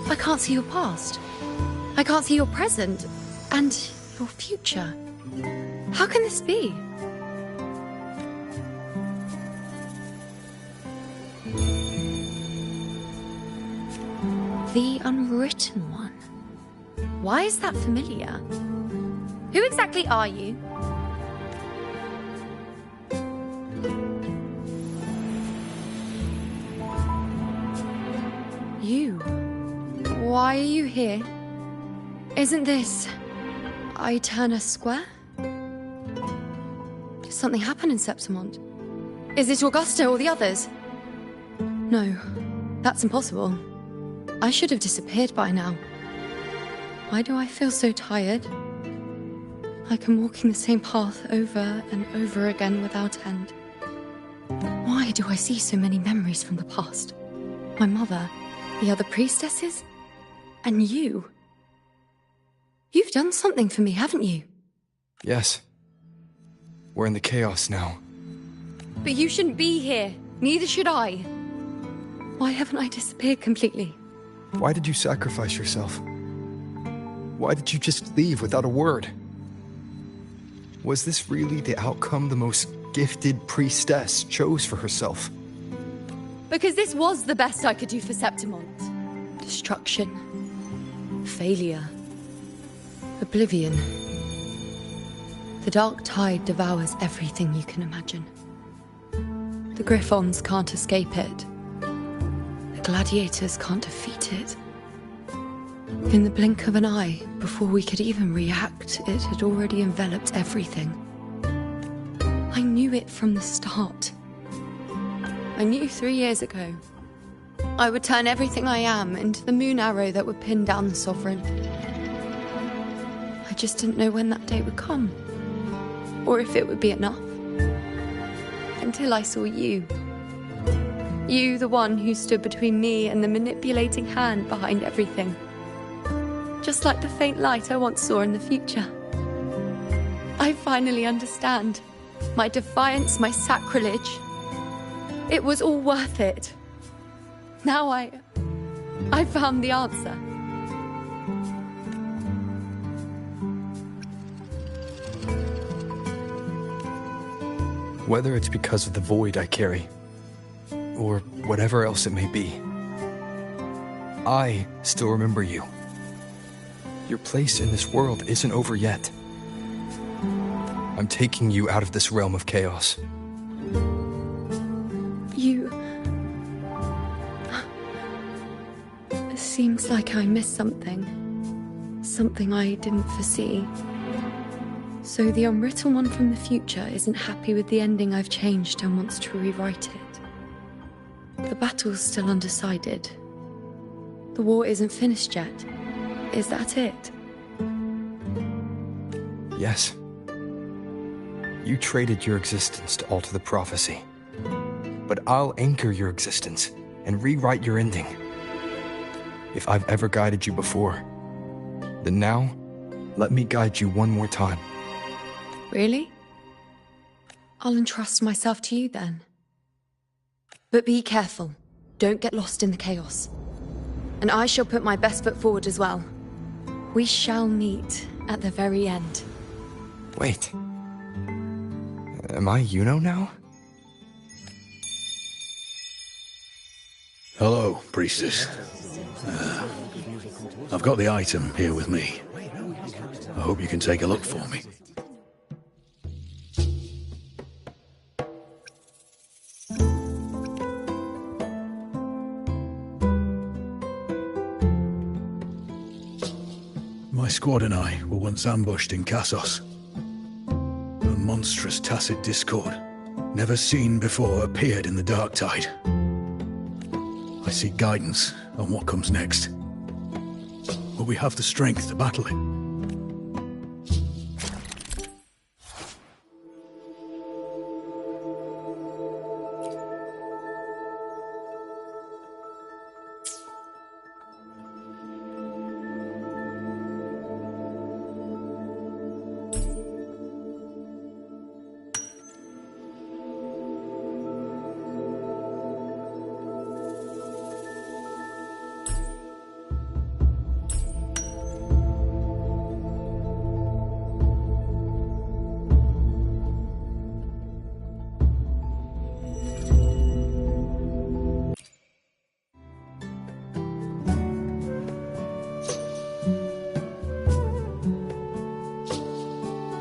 I can't see your past. I can't see your present and your future. How can this be? The Unwritten One. Why is that familiar? Who exactly are you? You? Why are you here? Isn't this Eterna Square? Did something happen in Septimont? Is it Augusta or the others? No, that's impossible. I should have disappeared by now. Why do I feel so tired? Like I'm walking the same path over and over again without end. Why do I see so many memories from the past? My mother, the other priestesses, and you. You've done something for me, haven't you? Yes. We're in the chaos now. But you shouldn't be here. Neither should I. Why haven't I disappeared completely? Why did you sacrifice yourself? Why did you just leave without a word? Was this really the outcome the most gifted priestess chose for herself? Because this was the best I could do for Septimont. Destruction. Failure. Oblivion. The dark tide devours everything you can imagine. The Griffons can't escape it. The gladiators can't defeat it. In the blink of an eye, before we could even react, it had already enveloped everything. I knew it from the start. I knew 3 years ago. I would turn everything I am into the moon arrow that would pin down the Sovereign. I just didn't know when that day would come, or if it would be enough. Until I saw you. You, the one who stood between me and the manipulating hand behind everything. Just like the faint light I once saw in the future. I finally understand. My defiance, my sacrilege. It was all worth it. Now I found the answer. Whether it's because of the void I carry, or whatever else it may be. I still remember you. Your place in this world isn't over yet. I'm taking you out of this realm of chaos. You... It seems like I missed something. Something I didn't foresee. So the unwritten one from the future isn't happy with the ending I've changed and wants to rewrite it. The battle's still undecided. The war isn't finished yet. Is that it? Yes. You traded your existence to alter the prophecy. But I'll anchor your existence and rewrite your ending. If I've ever guided you before, then now, let me guide you one more time. Really? I'll entrust myself to you then. But be careful. Don't get lost in the chaos. And I shall put my best foot forward as well. We shall meet at the very end. Wait. Am I Yuno now? Hello, priestess. I've got the item here with me. I hope you can take a look for me. My squad and I were once ambushed in Kassos. A monstrous tacit discord, never seen before, appeared in the dark tide. I seek guidance on what comes next. Will we have the strength to battle it?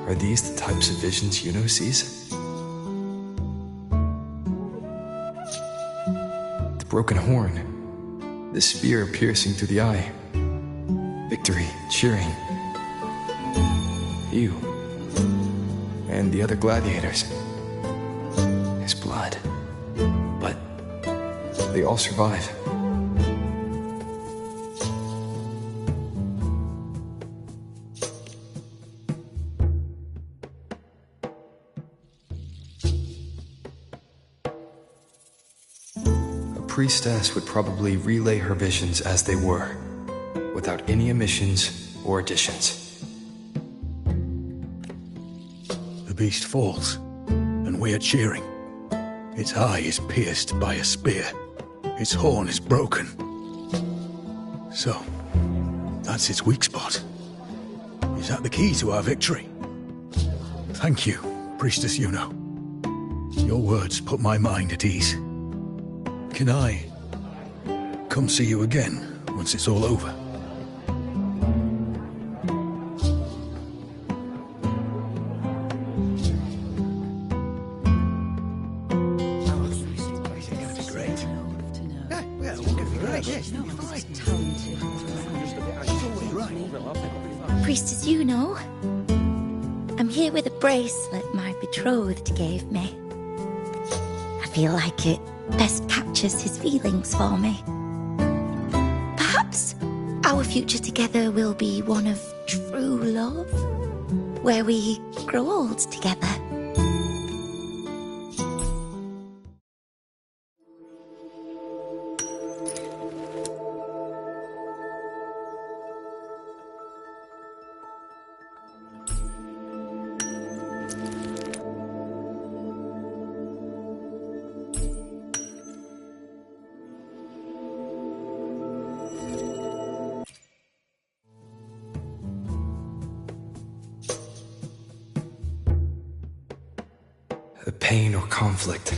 Are these the types of visions Yuno sees? The broken horn, the spear piercing through the eye, victory cheering, you, and the other gladiators. His blood. But they all survive. Priestess would probably relay her visions as they were, without any omissions or additions. The beast falls, and we are cheering. Its eye is pierced by a spear. Its horn is broken. So, that's its weak spot. Is that the key to our victory? Thank you, Priestess Yuno. Your words put my mind at ease. Can I come see you again once it's all over? Priestess Yuno, I'm here with a bracelet my betrothed gave me. I feel like it best captures his feelings for me. Perhaps our future together will be one of true love, where we grow old together. The pain or conflict,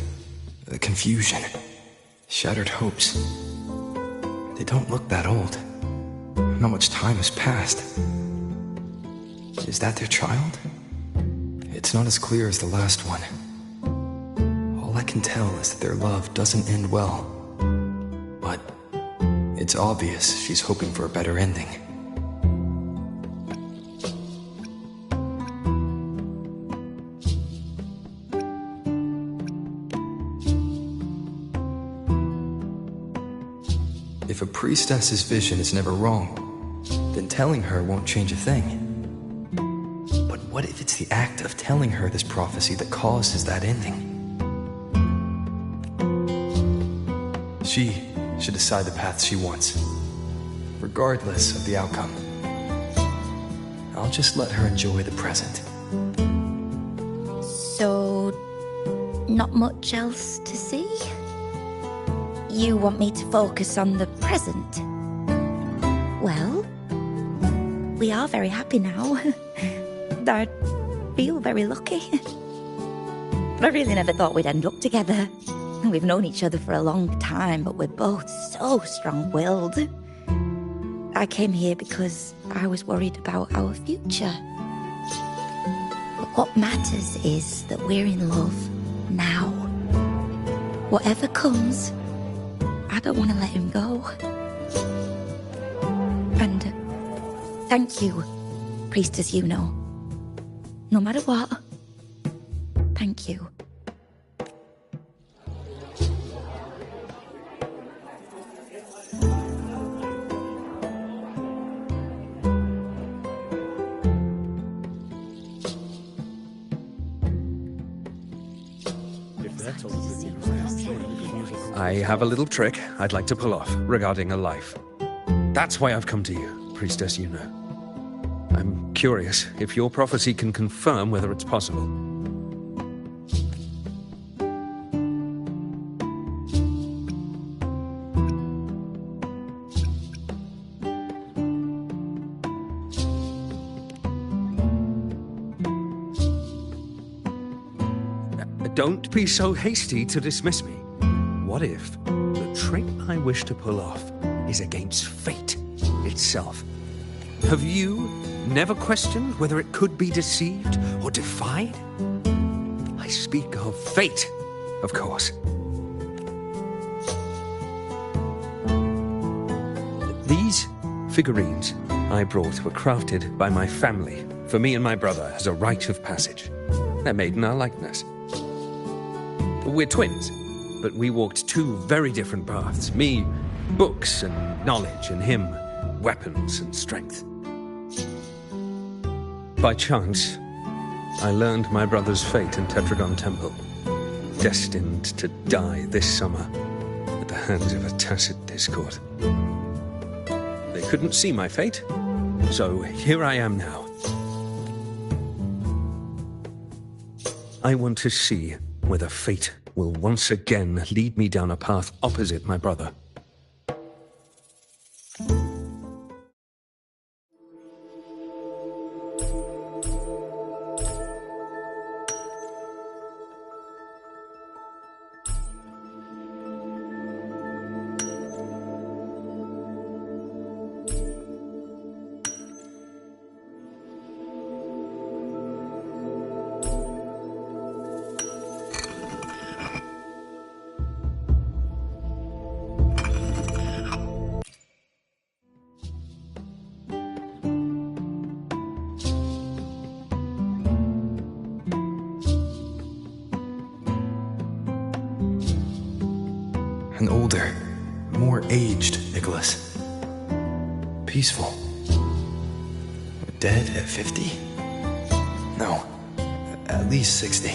the confusion, Shattered hopes. They don't look that old. Not much time has passed. Is that their child? It's not as clear as the last one. All I can tell is that their love doesn't end well. But it's obvious she's hoping for a better ending. If a priestess's vision is never wrong, then telling her won't change a thing. But what if it's the act of telling her this prophecy that causes that ending? She should decide the path she wants, regardless of the outcome. I'll just let her enjoy the present. So, not much else to see? You want me to focus on the present? Well, we are very happy now. I feel very lucky. But I really never thought we'd end up together. We've known each other for a long time, but we're both so strong-willed. I came here because I was worried about our future. But what matters is that we're in love now. Whatever comes, I don't want to let him go. And thank you, Priestess Yuno. No matter what, thank you. I have a little trick I'd like to pull off regarding a life. That's why I've come to you, Priestess Yuno. I'm curious if your prophecy can confirm whether it's possible. Don't be so hasty to dismiss me. What if the trick I wish to pull off is against fate itself? Have you never questioned whether it could be deceived or defied? I speak of fate, of course. These figurines I brought were crafted by my family for me and my brother as a rite of passage. They're made in our likeness. We're twins, but we walked two very different paths. Me, books and knowledge, and him, weapons and strength. By chance, I learned my brother's fate in Tetragon Temple, destined to die this summer at the hands of a tacit discord. They couldn't see my fate, so here I am now. I want to see whether fate will once again lead me down a path opposite my brother. An older, more aged Nicholas. Peaceful. Dead at 50? No, at least 60.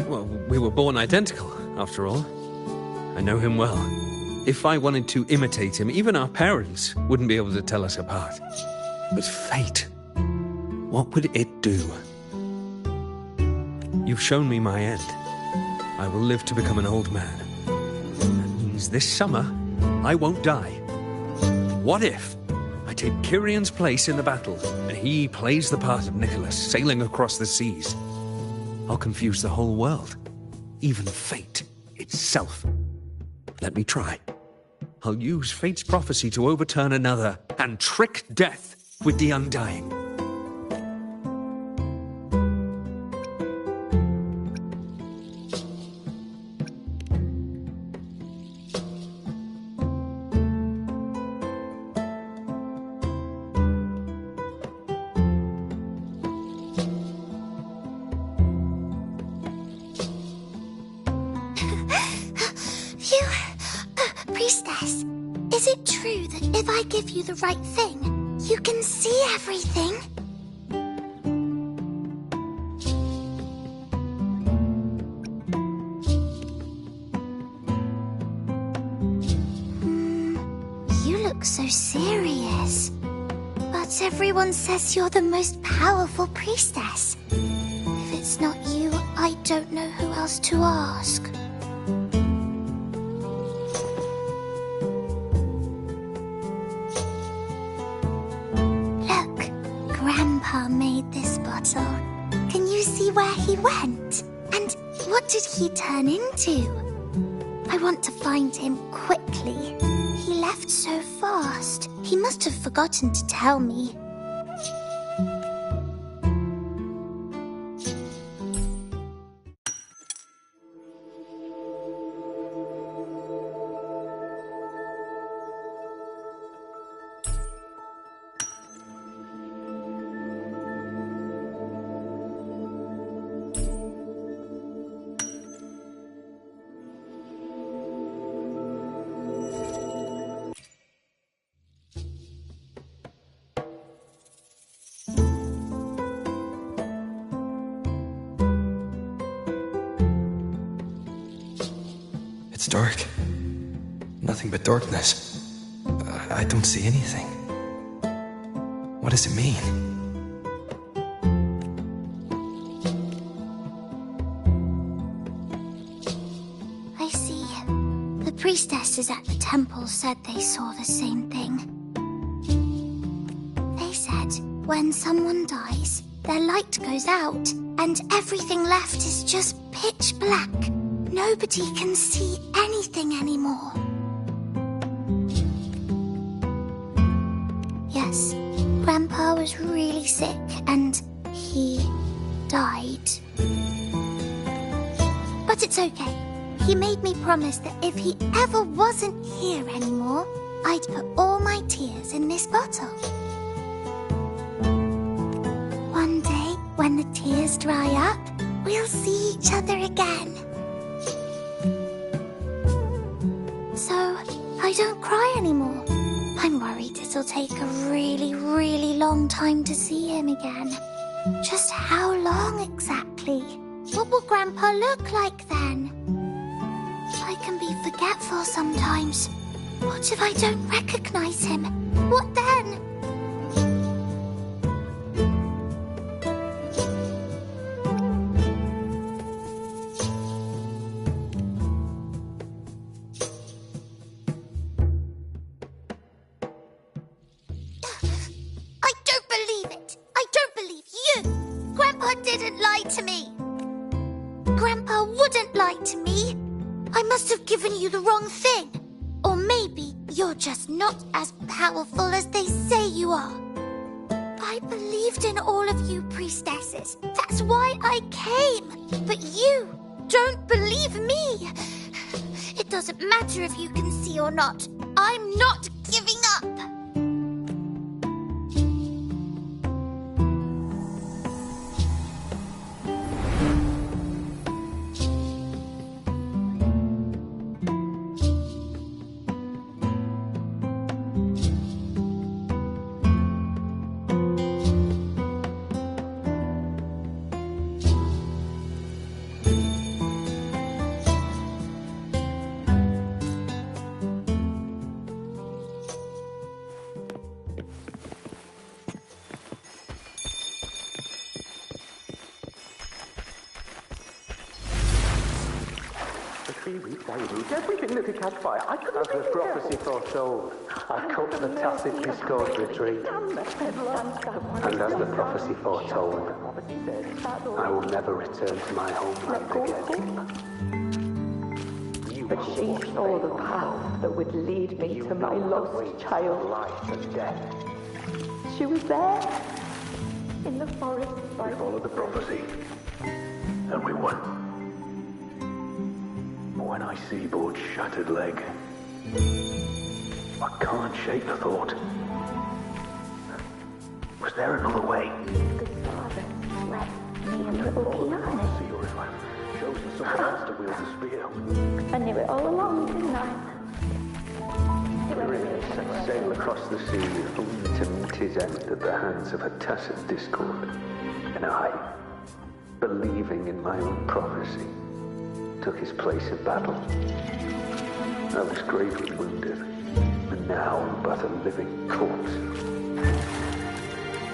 Well, we were born identical, after all. I know him well. If I wanted to imitate him, even our parents wouldn't be able to tell us apart. But fate, what would it do? You've shown me my end. I will live to become an old man. That means this summer, I won't die. What if I take Kyrion's place in the battle, and he plays the part of Nicholas, sailing across the seas? I'll confuse the whole world, even fate itself. Let me try. I'll use fate's prophecy to overturn another, and trick death with the undying. Priestess, is it true that if I give you the right thing, you can see everything? You look so serious. But everyone says you're the most powerful priestess. If it's not you, I don't know who else to ask. Grandpa made this bottle. Can you see where he went? And what did he turn into? I want to find him quickly. He left so fast. He must have forgotten to tell me. It's dark. Nothing but darkness. I don't see anything. What does it mean? I see. The priestesses at the temple said they saw the same thing. They said when someone dies, their light goes out, and everything left is just pitch black. Nobody can see anything anymore. Yes, Grandpa was really sick and he died. But it's okay. He made me promise that if he ever wasn't here anymore, I'd put all my tears in this bottle. One day, when the tears dry up, we'll see each other again. So, I don't cry anymore. I'm worried it'll take a really, really long time to see him again. Just how long exactly? What will Grandpa look like then? I can be forgetful sometimes. What if I don't recognize him? What then? Didn't lie to me. Grandpa wouldn't lie to me. I must have given you the wrong thing. Or maybe you're just not as powerful as they say you are. I believed in all of you priestesses. That's why I came. But you don't believe me. It doesn't matter if you can see or not. I'm not giving up. For 3 weeks I moved everything that could catch fire. I couldn't. As the prophecy foretold, I cut the tacit discord retreat. And as the prophecy foretold, I will never return to my homeland again. But she saw the path that would lead me to my lost child. Life and death. She was there, in the forest. We followed the prophecy, and we won. But when I see Bord's shattered leg, I can't shake the thought. Was there another way? The father left me a little piano. See your if I've chosen someone else to wield the spear. I knew it all along, didn't I? Set sail across the sea, only to meet his end at the hands of a tacit discord. And I, believing in my own prophecy, took his place in battle. I was gravely wounded, and now I'm but a living corpse.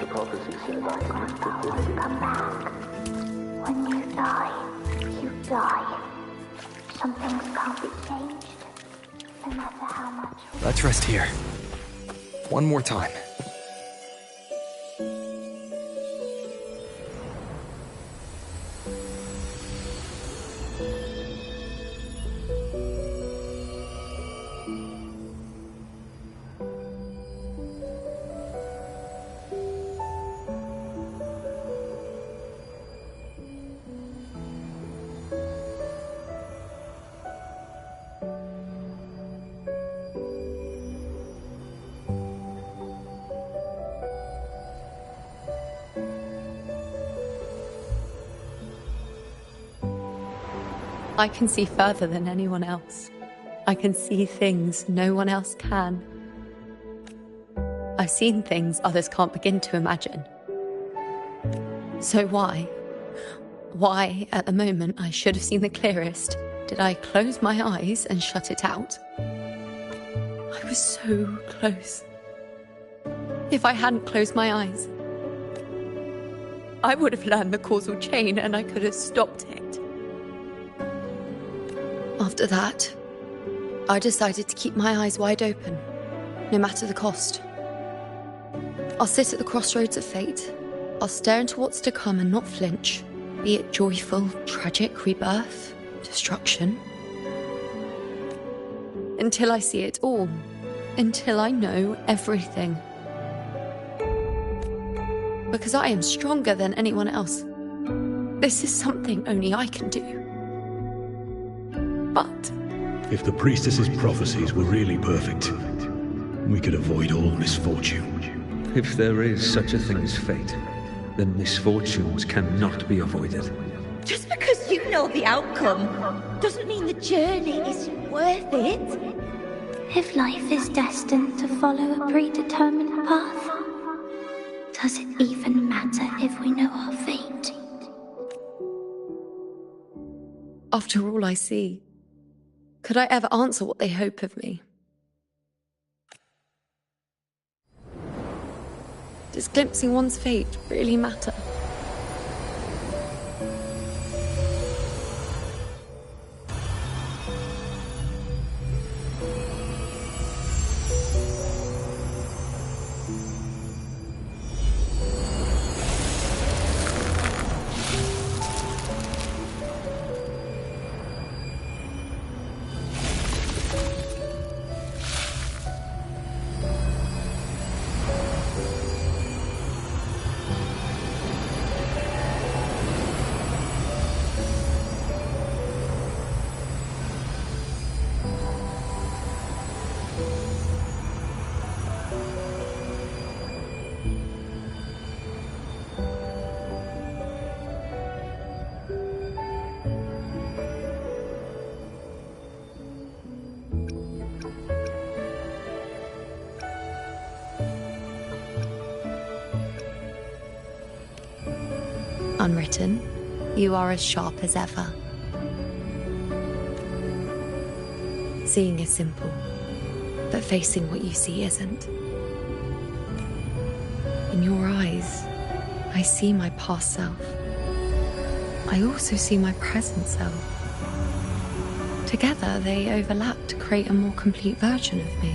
The prophecy said I could live to 50. Come back. When you die, you die. Some things can't be changed, no matter how much. Let's rest here. One more time. I can see further than anyone else. I can see things no one else can. I've seen things others can't begin to imagine. So why at the moment I should have seen the clearest, did I close my eyes and shut it out? I was so close. If I hadn't closed my eyes, I would have learned the causal chain and I could have stopped it. After that, I decided to keep my eyes wide open, no matter the cost. I'll sit at the crossroads of fate. I'll stare into what's to come and not flinch, be it joyful, tragic, rebirth, destruction. Until I see it all. Until I know everything. Because I am stronger than anyone else. This is something only I can do. But if the priestess's prophecies were really perfect, we could avoid all misfortune. If there is such a thing as fate, then misfortunes cannot be avoided. Just because you know the outcome doesn't mean the journey is worth it. If life is destined to follow a predetermined path, does it even matter if we know our fate? after all I see, could I ever answer what they hope of me? Does glimpsing one's fate really matter? Unwritten, you are as sharp as ever. Seeing is simple, but facing what you see isn't. In your eyes, I see my past self. I also see my present self. Together, they overlap to create a more complete version of me.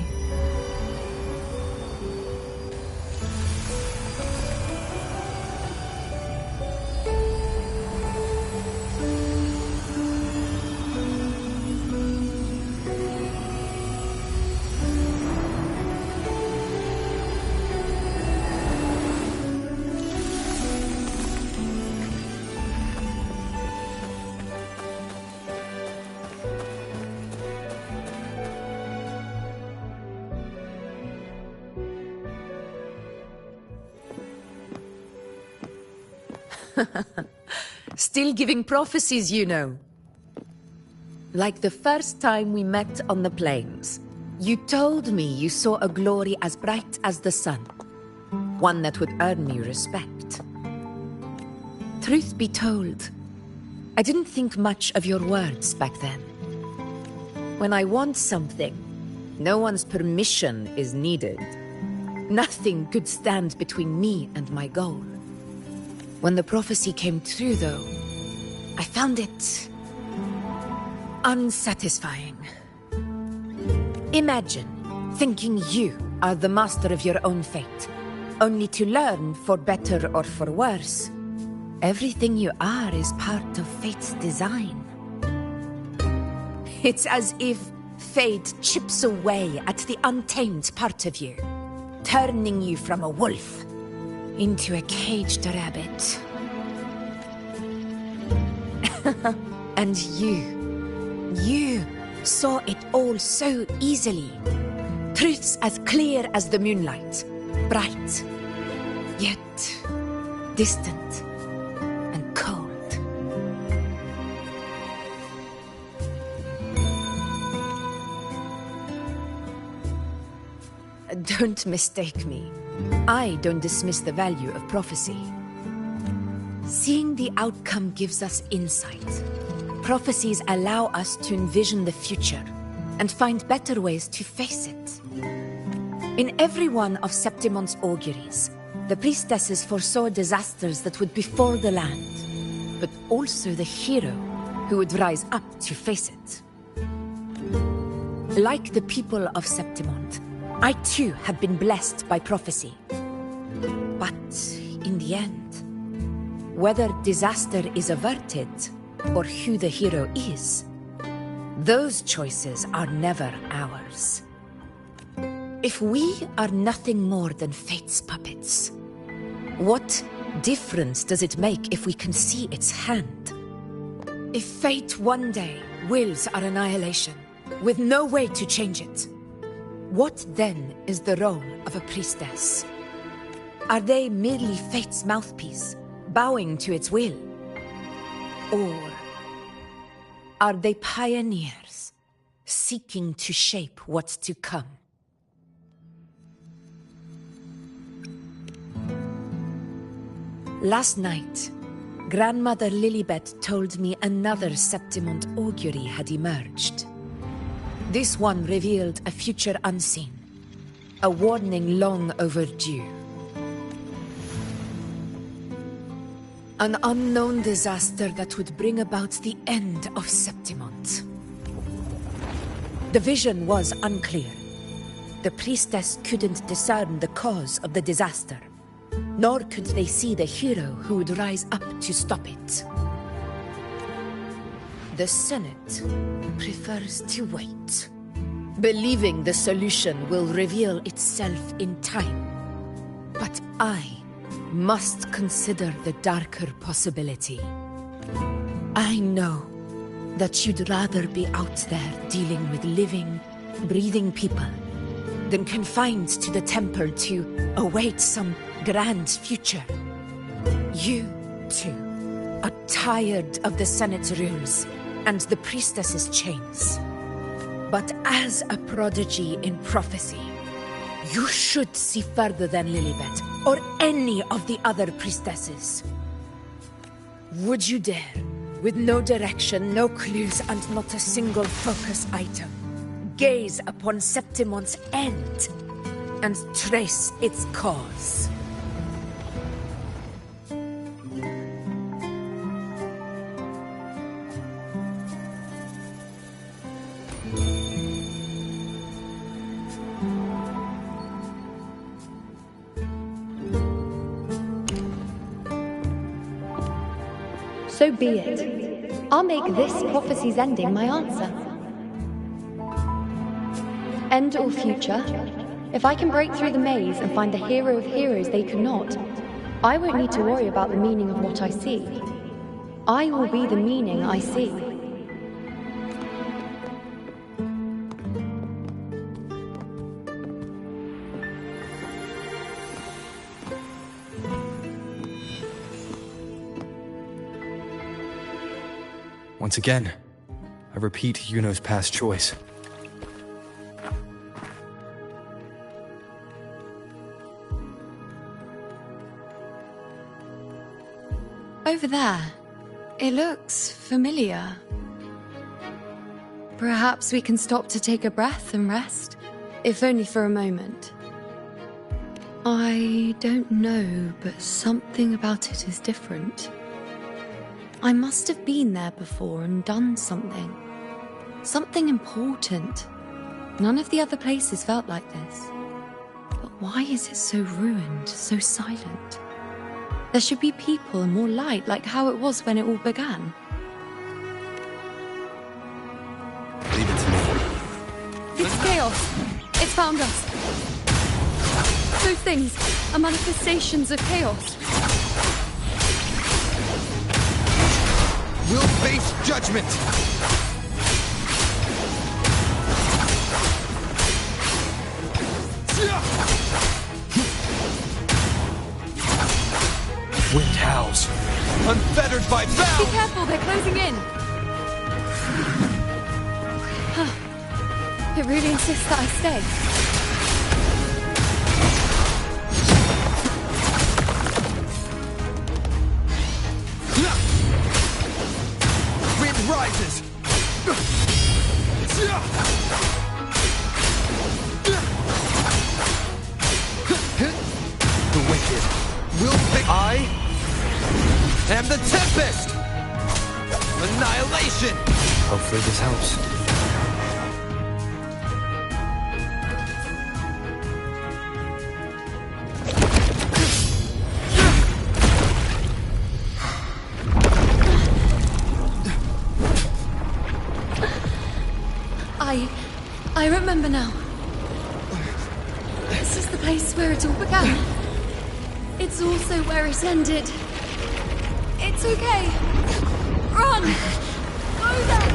Still giving prophecies, you know. Like the first time we met on the plains, you told me you saw a glory as bright as the sun, one that would earn me respect. Truth be told, I didn't think much of your words back then. When I want something, no one's permission is needed. Nothing could stand between me and my goal. When the prophecy came true, though, I found it unsatisfying. Imagine thinking you are the master of your own fate, only to learn, for better or for worse, everything you are is part of fate's design. It's as if fate chips away at the untamed part of you, turning you from a wolf into a caged rabbit. And you saw it all so easily. Truths as clear as the moonlight, bright, yet distant and cold. Don't mistake me. I don't dismiss the value of prophecy. Seeing the outcome gives us insight. Prophecies allow us to envision the future and find better ways to face it. In every one of Septimon's auguries, the priestesses foresaw disasters that would befall the land, but also the hero who would rise up to face it. Like the people of Septimont, I too have been blessed by prophecy. But in the end, whether disaster is averted or who the hero is, those choices are never ours. If we are nothing more than fate's puppets, what difference does it make if we can see its hand? If fate one day wills our annihilation, with no way to change it, what then is the role of a priestess? Are they merely fate's mouthpiece, bowing to its will? Or are they pioneers, seeking to shape what's to come? Last night, Grandmother Lilibet told me another Septimont augury had emerged. This one revealed a future unseen, a warning long overdue. An unknown disaster that would bring about the end of Septimont. The vision was unclear. The priestess couldn't discern the cause of the disaster, nor could they see the hero who would rise up to stop it. The Senate prefers to wait, believing the solution will reveal itself in time. But I must consider the darker possibility. I know that you'd rather be out there dealing with living, breathing people than confined to the temple to await some grand future. You, too, are tired of the Senate's rules and the priestess's chains. But as a prodigy in prophecy, you should see further than Lilibet or any of the other priestesses. Would you dare, with no direction, no clues, and not a single focus item, gaze upon Septimont's end and trace its cause? So be it. I'll make this prophecy's ending my answer. End or future, if I can break through the maze and find the hero of heroes they could not, I won't need to worry about the meaning of what I see. I will be the meaning I see. Once again, I repeat Yuno's past choice. Over there. It looks familiar. Perhaps we can stop to take a breath and rest, if only for a moment. I don't know, but something about it is different. I must have been there before and done something. Something important. None of the other places felt like this. But why is it so ruined, so silent? There should be people and more light, like how it was when it all began. Leave it to me. It's chaos. It's found us. Those things are manifestations of chaos. We'll face judgment! Wind howls, unfettered by bounds! Be careful, they're closing in! It really insists that I stay. Wind rises! The wicked will pick. I am the Tempest! Annihilation! Hopefully this helps. I remember now. This is the place where it all began. It's also where it ended. It's okay. Run! Go there!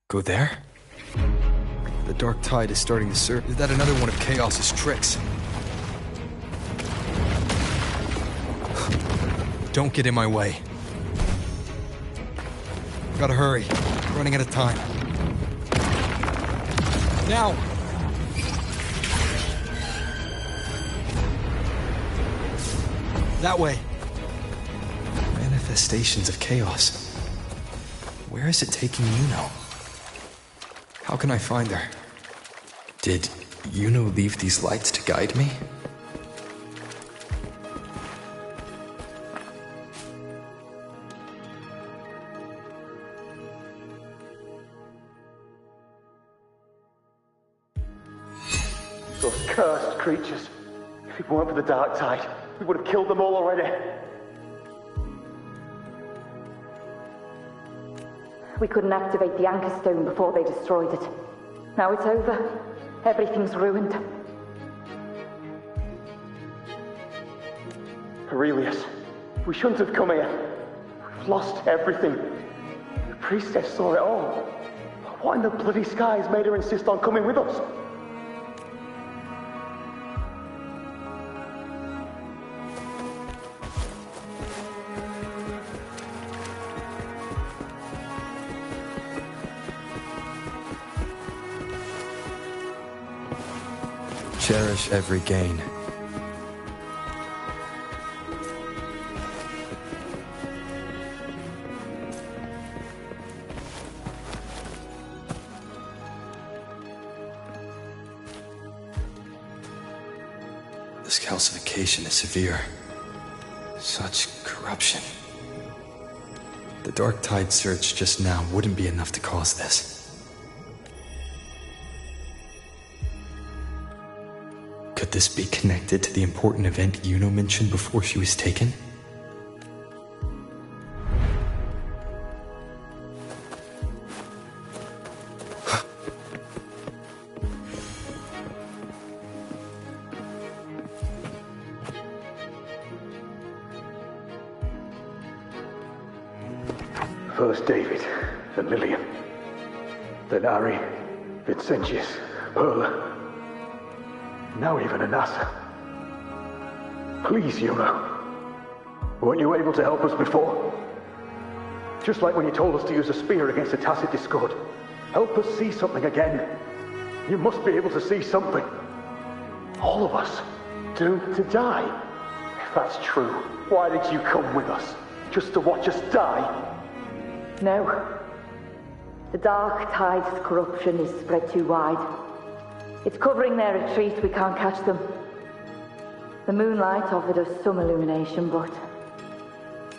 Go there? The dark tide is starting to surge. Is that another one of Chaos's tricks? Don't get in my way. Gotta hurry. Running out of time. Now! That way. Manifestations of chaos. Where is it taking Yuno? How can I find her? Did Yuno leave these lights to guide me? Those cursed creatures. If it weren't for the dark tide, we would have killed them all already. We couldn't activate the Anchor Stone before they destroyed it. Now it's over. Everything's ruined. Aurelius, we shouldn't have come here. We've lost everything. The priestess saw it all. What in the bloody skies made her insist on coming with us? Cherish every gain. This calcification is severe. Such corruption. The dark tide surge just now wouldn't be enough to cause this. Could this be connected to the important event Yuno mentioned before she was taken? First David, then Lillian, then Ari, Vincentius, Perla, now even Anassa. Please, Yuno. Weren't you able to help us before? Just like when you told us to use a spear against the Tacit Discord. Help us see something again. You must be able to see something. All of us, doomed to die. If that's true, why did you come with us? Just to watch us die? No. The dark tide's corruption is spread too wide. It's covering their retreat, we can't catch them. The moonlight offered us some illumination, but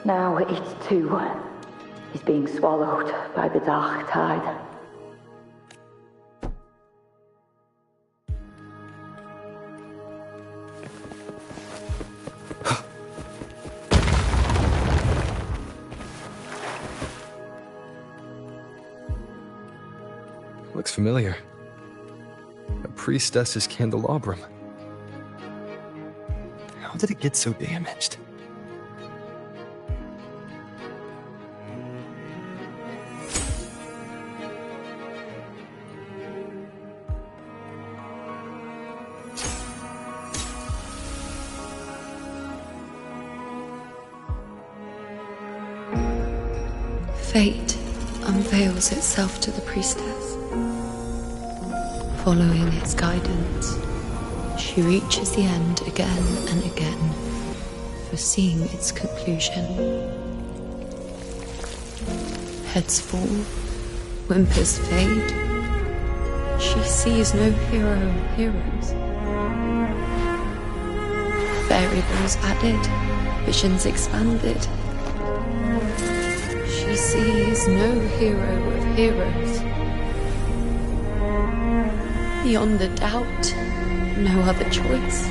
now it too is being swallowed by the dark tide. Looks familiar. A priestess's candelabrum. How did it get so damaged? Fate unveils itself to the priestess. Following its guidance, she reaches the end again and again, foreseeing its conclusion. Heads fall, whimpers fade. She sees no hero or heroes. Variables added, visions expanded. She sees no hero of heroes. Beyond a doubt, no other choice.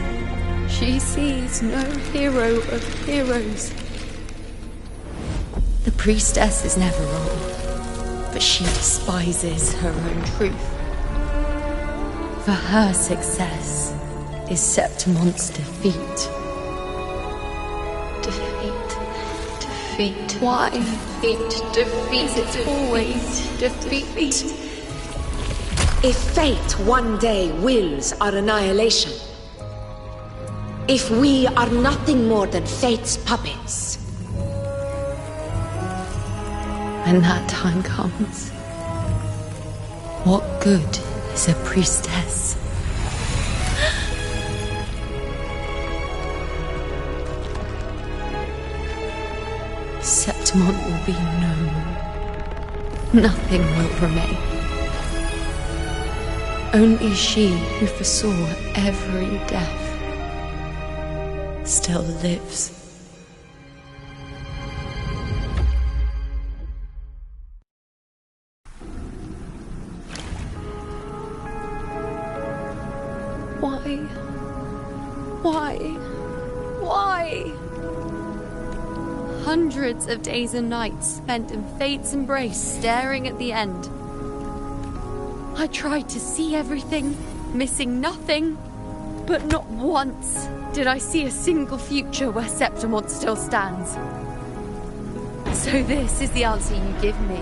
She sees no hero of heroes. The priestess is never wrong, but she despises her own truth. For her success is Septimon's defeat. Defeat. Why? Defeat. It's always defeat. If fate one day wills our annihilation, if we are nothing more than fate's puppets, when that time comes, what good is a priestess? Septimon will be known. Nothing will remain. Only she who foresaw every death still lives. Why? Hundreds of days and nights spent in fate's embrace, staring at the end. I tried to see everything, missing nothing, but not once did I see a single future where Septimon still stands. So this is the answer you give me.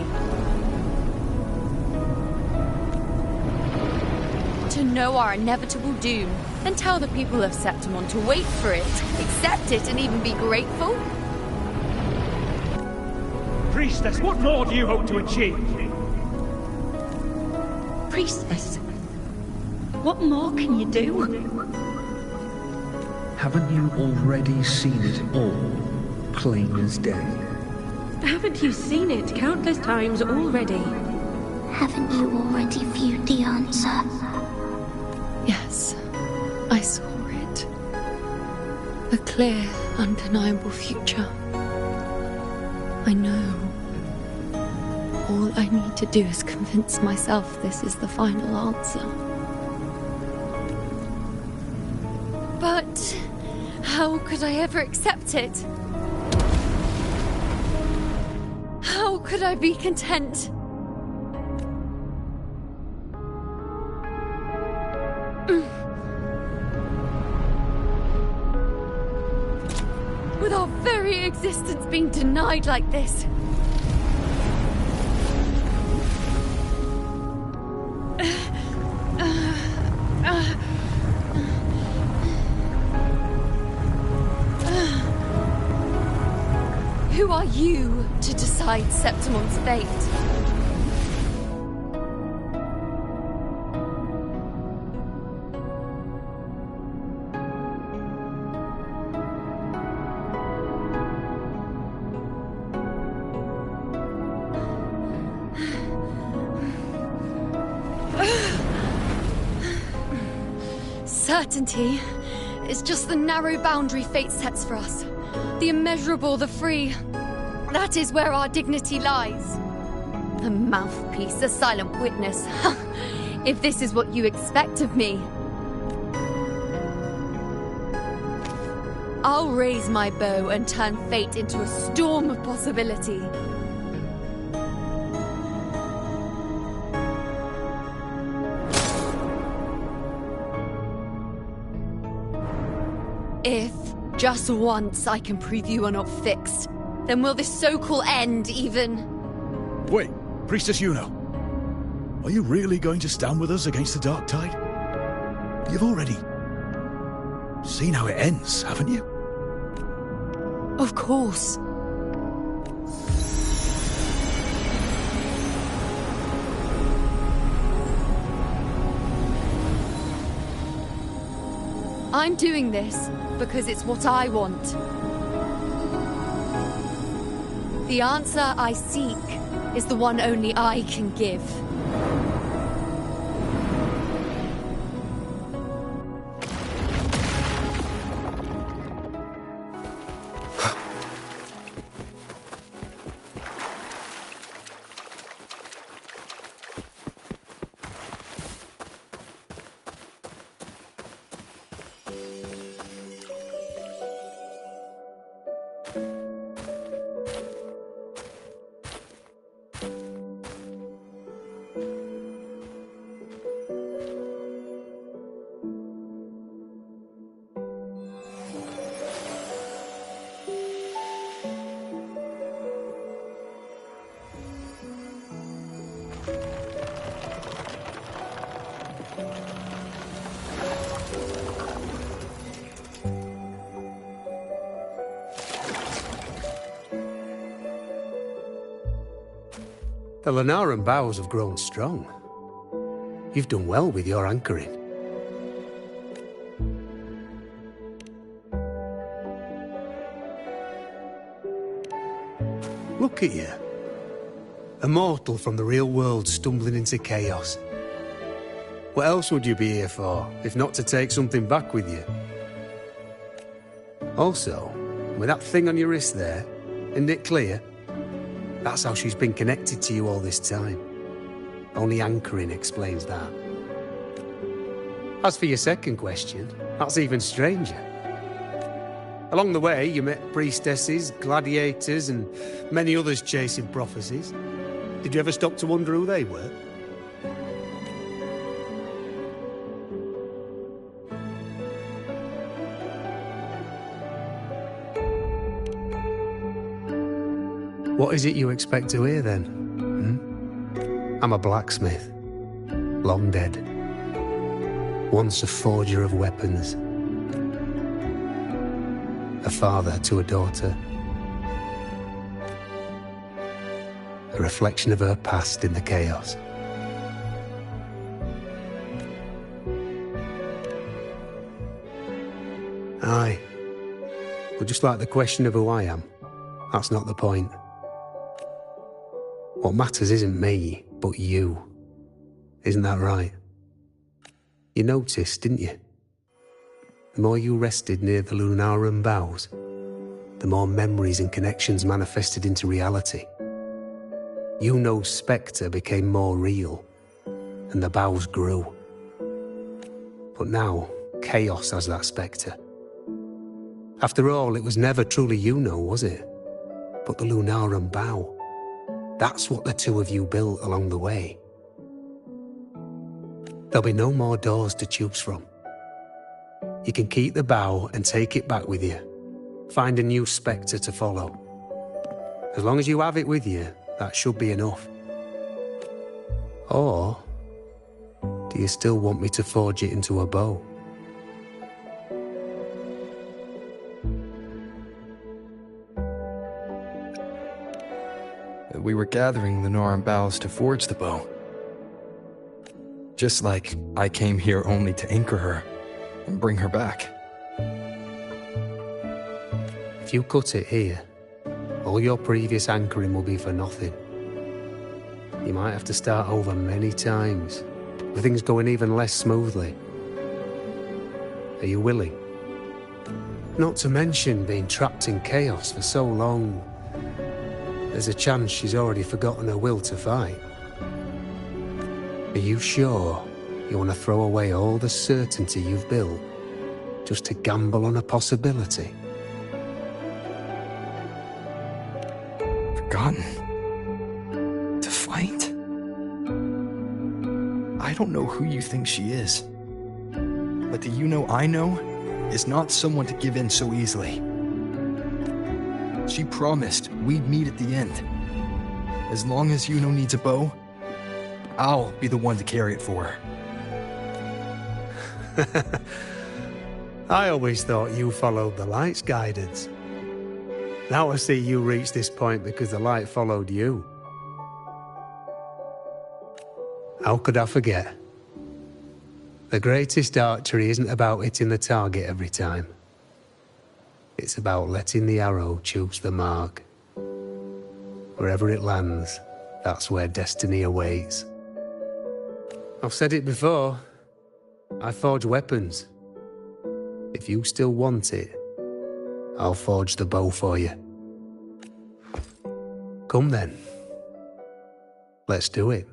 To know our inevitable doom, and tell the people of Septimon to wait for it, accept it, and even be grateful? Priestess, what more do you hope to achieve? Priestess, what more can you do? Haven't you already seen it all, plain as day? Haven't you seen it countless times already? Haven't you already viewed the answer? Yes, I saw it. A clear, undeniable future. I know. All I need to do is convince myself this is the final answer. But how could I ever accept it? How could I be content? With our very existence being denied like this. Who are you to decide Septimon's fate? Certainty is just the narrow boundary fate sets for us. The immeasurable, the free. That is where our dignity lies. A mouthpiece, a silent witness. If this is what you expect of me. I'll raise my bow and turn fate into a storm of possibility. If, just once, I can prove you are not fixed, then will this so-called end even... Wait, Priestess Yuno. Are you really going to stand with us against the Dark Tide? You've already seen how it ends, haven't you? Of course. I'm doing this because it's what I want. The answer I seek is the one only I can give. The Lunaran bows have grown strong. You've done well with your anchoring. Look at you. A mortal from the real world stumbling into chaos. What else would you be here for, if not to take something back with you? Also, with that thing on your wrist there, isn't it clear? That's how she's been connected to you all this time. Only anchoring explains that. As for your second question, that's even stranger. Along the way, you met priestesses, gladiators, and many others chasing prophecies. Did you ever stop to wonder who they were? What is it you expect to hear, then? I'm a blacksmith. Long dead. Once a forger of weapons. A father to a daughter. A reflection of her past in the chaos. Aye. But just like the question of who I am, that's not the point. What matters isn't me, but you. Isn't that right? You noticed, didn't you? The more you rested near the Lunaran bows, the more memories and connections manifested into reality. Yuno's spectre became more real, and the bows grew. But now, chaos as that spectre. After all, it was never truly Yuno, was it? But the Lunarum bow. That's what the two of you built along the way. There'll be no more doors to choose from. You can keep the bow and take it back with you. Find a new spectre to follow. As long as you have it with you, that should be enough. Or do you still want me to forge it into a bow? We were gathering the Noran boughs to forge the bow. Just like I came here only to anchor her and bring her back. If you cut it here, all your previous anchoring will be for nothing. You might have to start over many times, with things going even less smoothly. Are you willing? Not to mention being trapped in chaos for so long. There's a chance she's already forgotten her will to fight. Are you sure you want to throw away all the certainty you've built just to gamble on a possibility? Forgotten? To fight? I don't know who you think she is. But the Yuno I know is not someone to give in so easily. She promised we'd meet at the end. As long as Yuno needs a bow, I'll be the one to carry it for her. I always thought you followed the light's guidance. Now I see you reached this point because the light followed you. How could I forget? The greatest archery isn't about hitting the target every time. It's about letting the arrow choose the mark. Wherever it lands, that's where destiny awaits. I've said it before. I forge weapons. If you still want it, I'll forge the bow for you. Come then. Let's do it.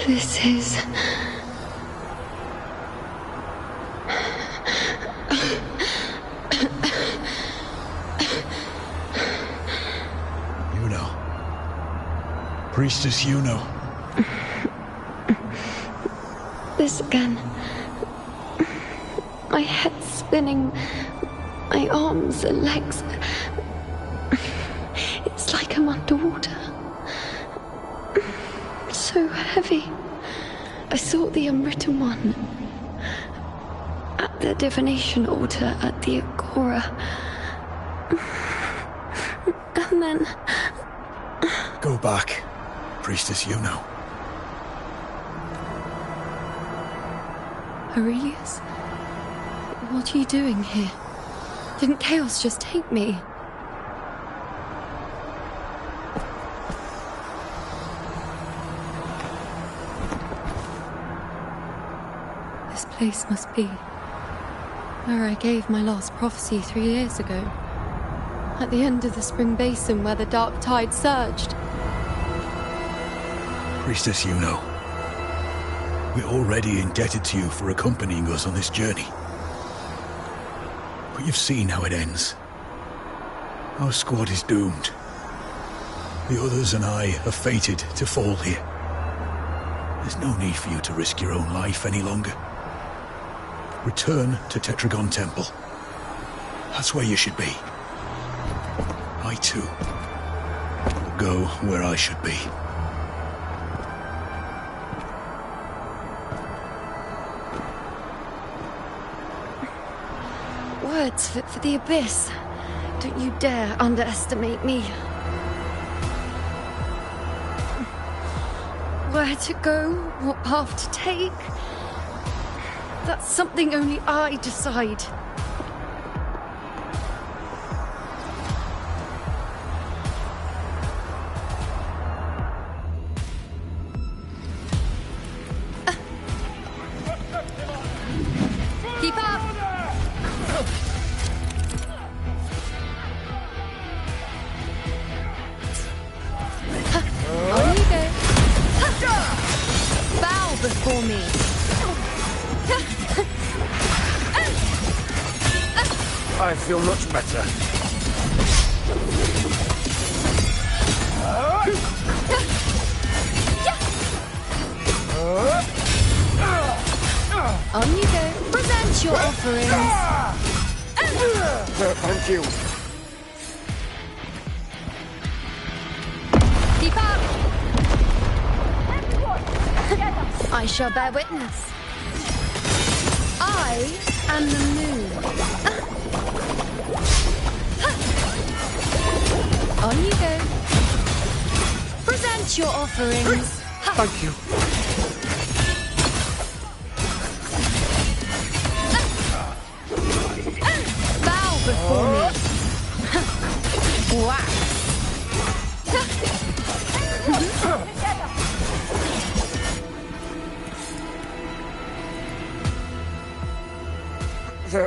This is... Yuno. Priestess Yuno. This again. My head spinning. My arms and legs. It's like I'm underwater. So heavy. I saw the unwritten one at the divination altar at the Agora. And then... Go back, Priestess Yuno. Aurelius? What are you doing here? Didn't chaos just take me? This place must be where I gave my last prophecy 3 years ago. At the end of the spring basin where the dark tide surged. Priestess Yuno. We're already indebted to you for accompanying us on this journey. But you've seen how it ends. Our squad is doomed. The others and I are fated to fall here. There's no need for you to risk your own life any longer. Return to Tetragon Temple. That's where you should be. I too will go where I should be. Words fit for the abyss. Don't you dare underestimate me. Where to go, what path to take, that's something only I decide. Keep up! On you go. Bow before me. I feel much better. On you go. Present your offerings. Thank you. Keep up! I shall bear witness. I am the moon. On you go. Present your offerings. Thank you. Bow before me. Wow.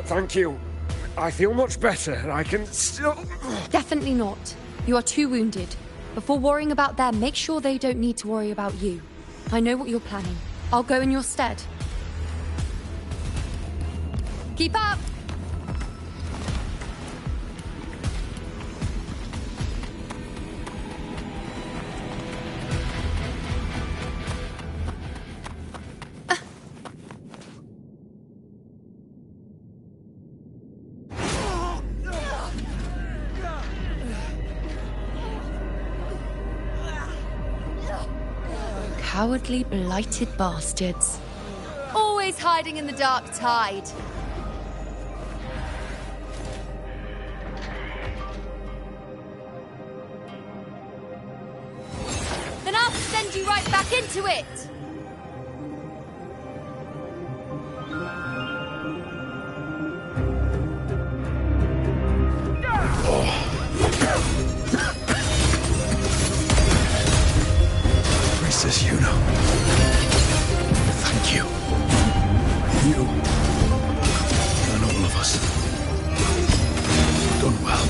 Thank you. I feel much better. I can still... Definitely not. You are too wounded. Before worrying about them, make sure they don't need to worry about you. I know what you're planning. I'll go in your stead. Keep up! Cowardly, blighted bastards. Always hiding in the dark tide. Then I'll send you right back into it! Princess Yuno, thank you. You and all of us. Done well.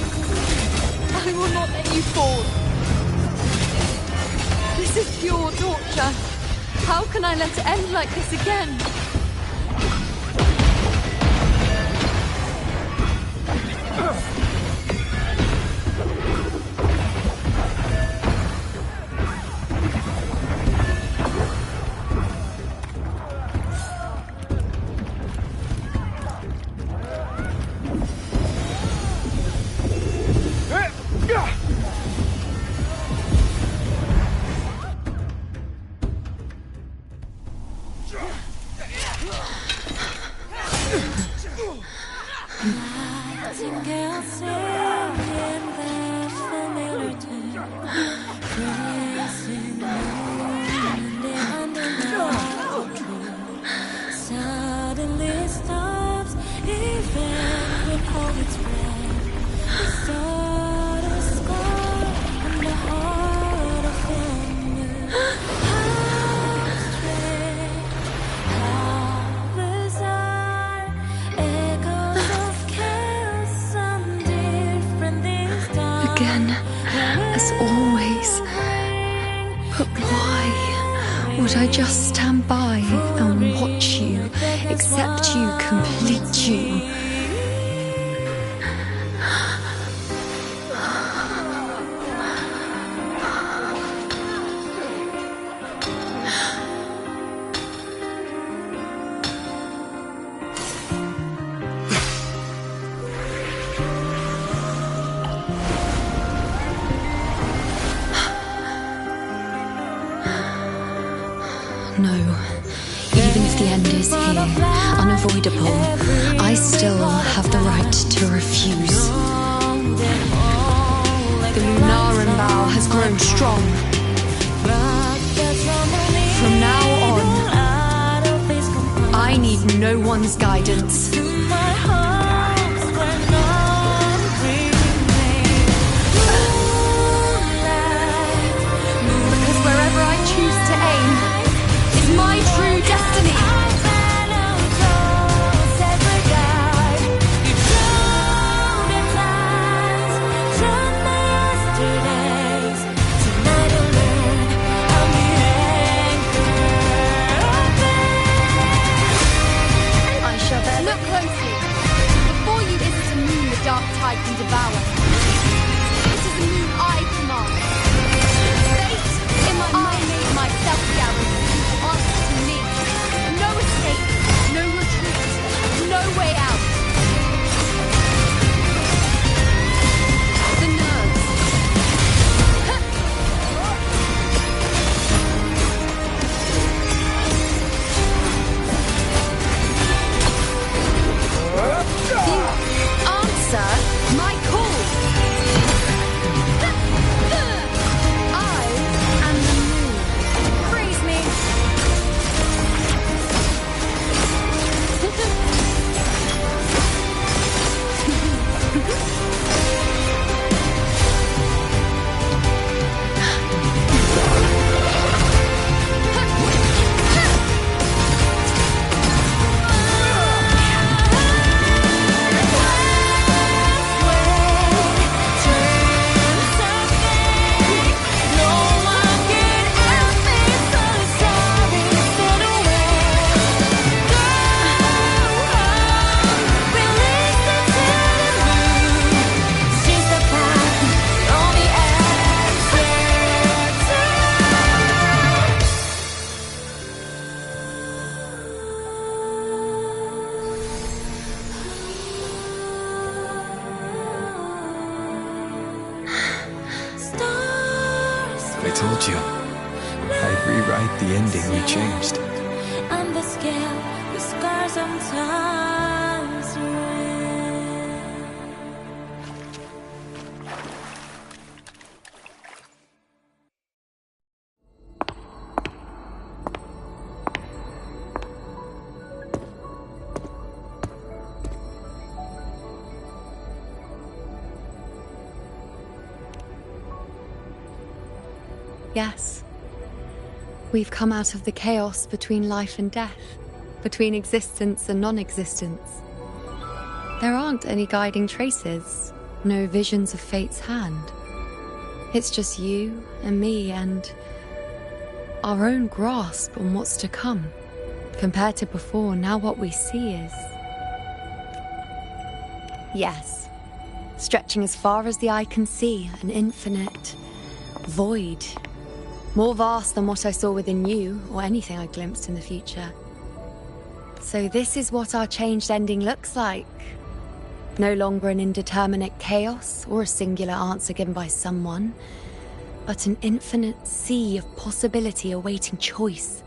I will not let you fall. This is pure torture. How can I let it end like this again? Again, as always. But why would I just stand by and watch you, accept you, complete you? is here, unavoidable, I still have the right to refuse. The Lunaran vow has grown strong. From now on, I need no one's guidance. Because wherever I choose to aim is my true destiny. Dark tide can devour. This is the moon I command. Fate, I made myself guarantee answer to me. No escape, no retreat, no way out. The nerves. My call! I am the moon. Praise me! I told you. I'd rewrite the ending we changed. And the scale, the scars sometimes Yes. We've come out of the chaos between life and death, between existence and non-existence. There aren't any guiding traces, no visions of fate's hand. It's just you and me and our own grasp on what's to come. Compared to before, now what we see is... Yes. Stretching as far as the eye can see, an infinite void. More vast than what I saw within you, or anything I glimpsed in the future. So this is what our changed ending looks like. No longer an indeterminate chaos, or a singular answer given by someone, but an infinite sea of possibility awaiting choice.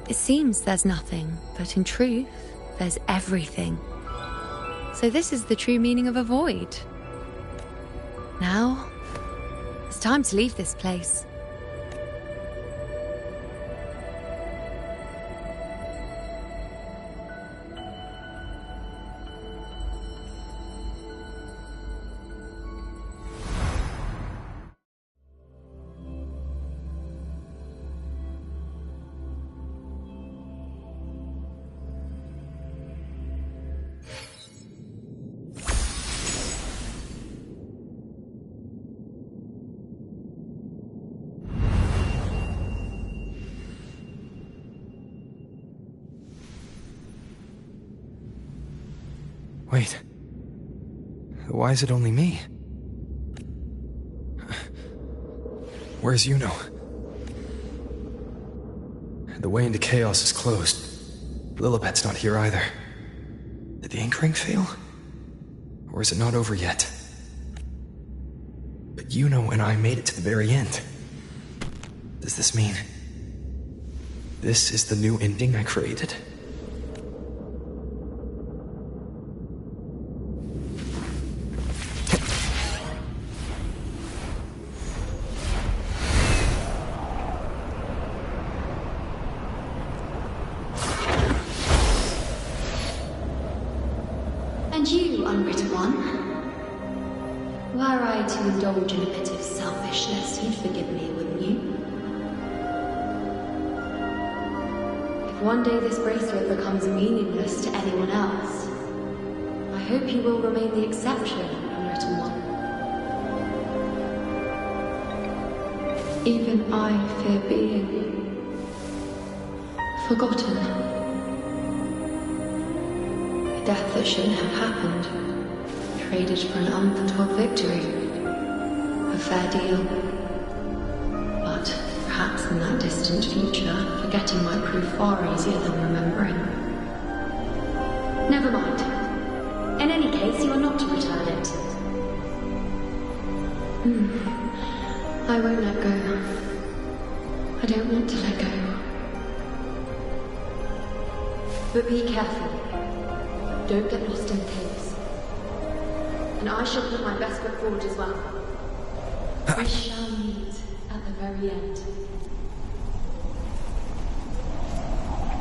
It seems there's nothing, but in truth, there's everything. So this is the true meaning of a void. Now, it's time to leave this place. Wait. Why is it only me? Where's Yuno? The way into chaos is closed. Lilibet's not here either. Did the ink ring fail? Or is it not over yet? But Yuno and I made it to the very end. Does this mean... this is the new ending I created? you, Unwritten One. Were I to indulge in a bit of selfishness, you'd forgive me, wouldn't you? If one day this bracelet becomes meaningless to anyone else, I hope you will remain the exception, Unwritten One. Even I fear being forgotten. A death that shouldn't have happened, traded for an unforetold victory. A fair deal. But perhaps in that distant future, forgetting might prove far easier than remembering. Never mind. In any case, you are not to return it. I won't let go. I don't want to let go. But be careful. Don't get lost in the caves. And I shall put my best foot forward as well. We shall meet at the very end.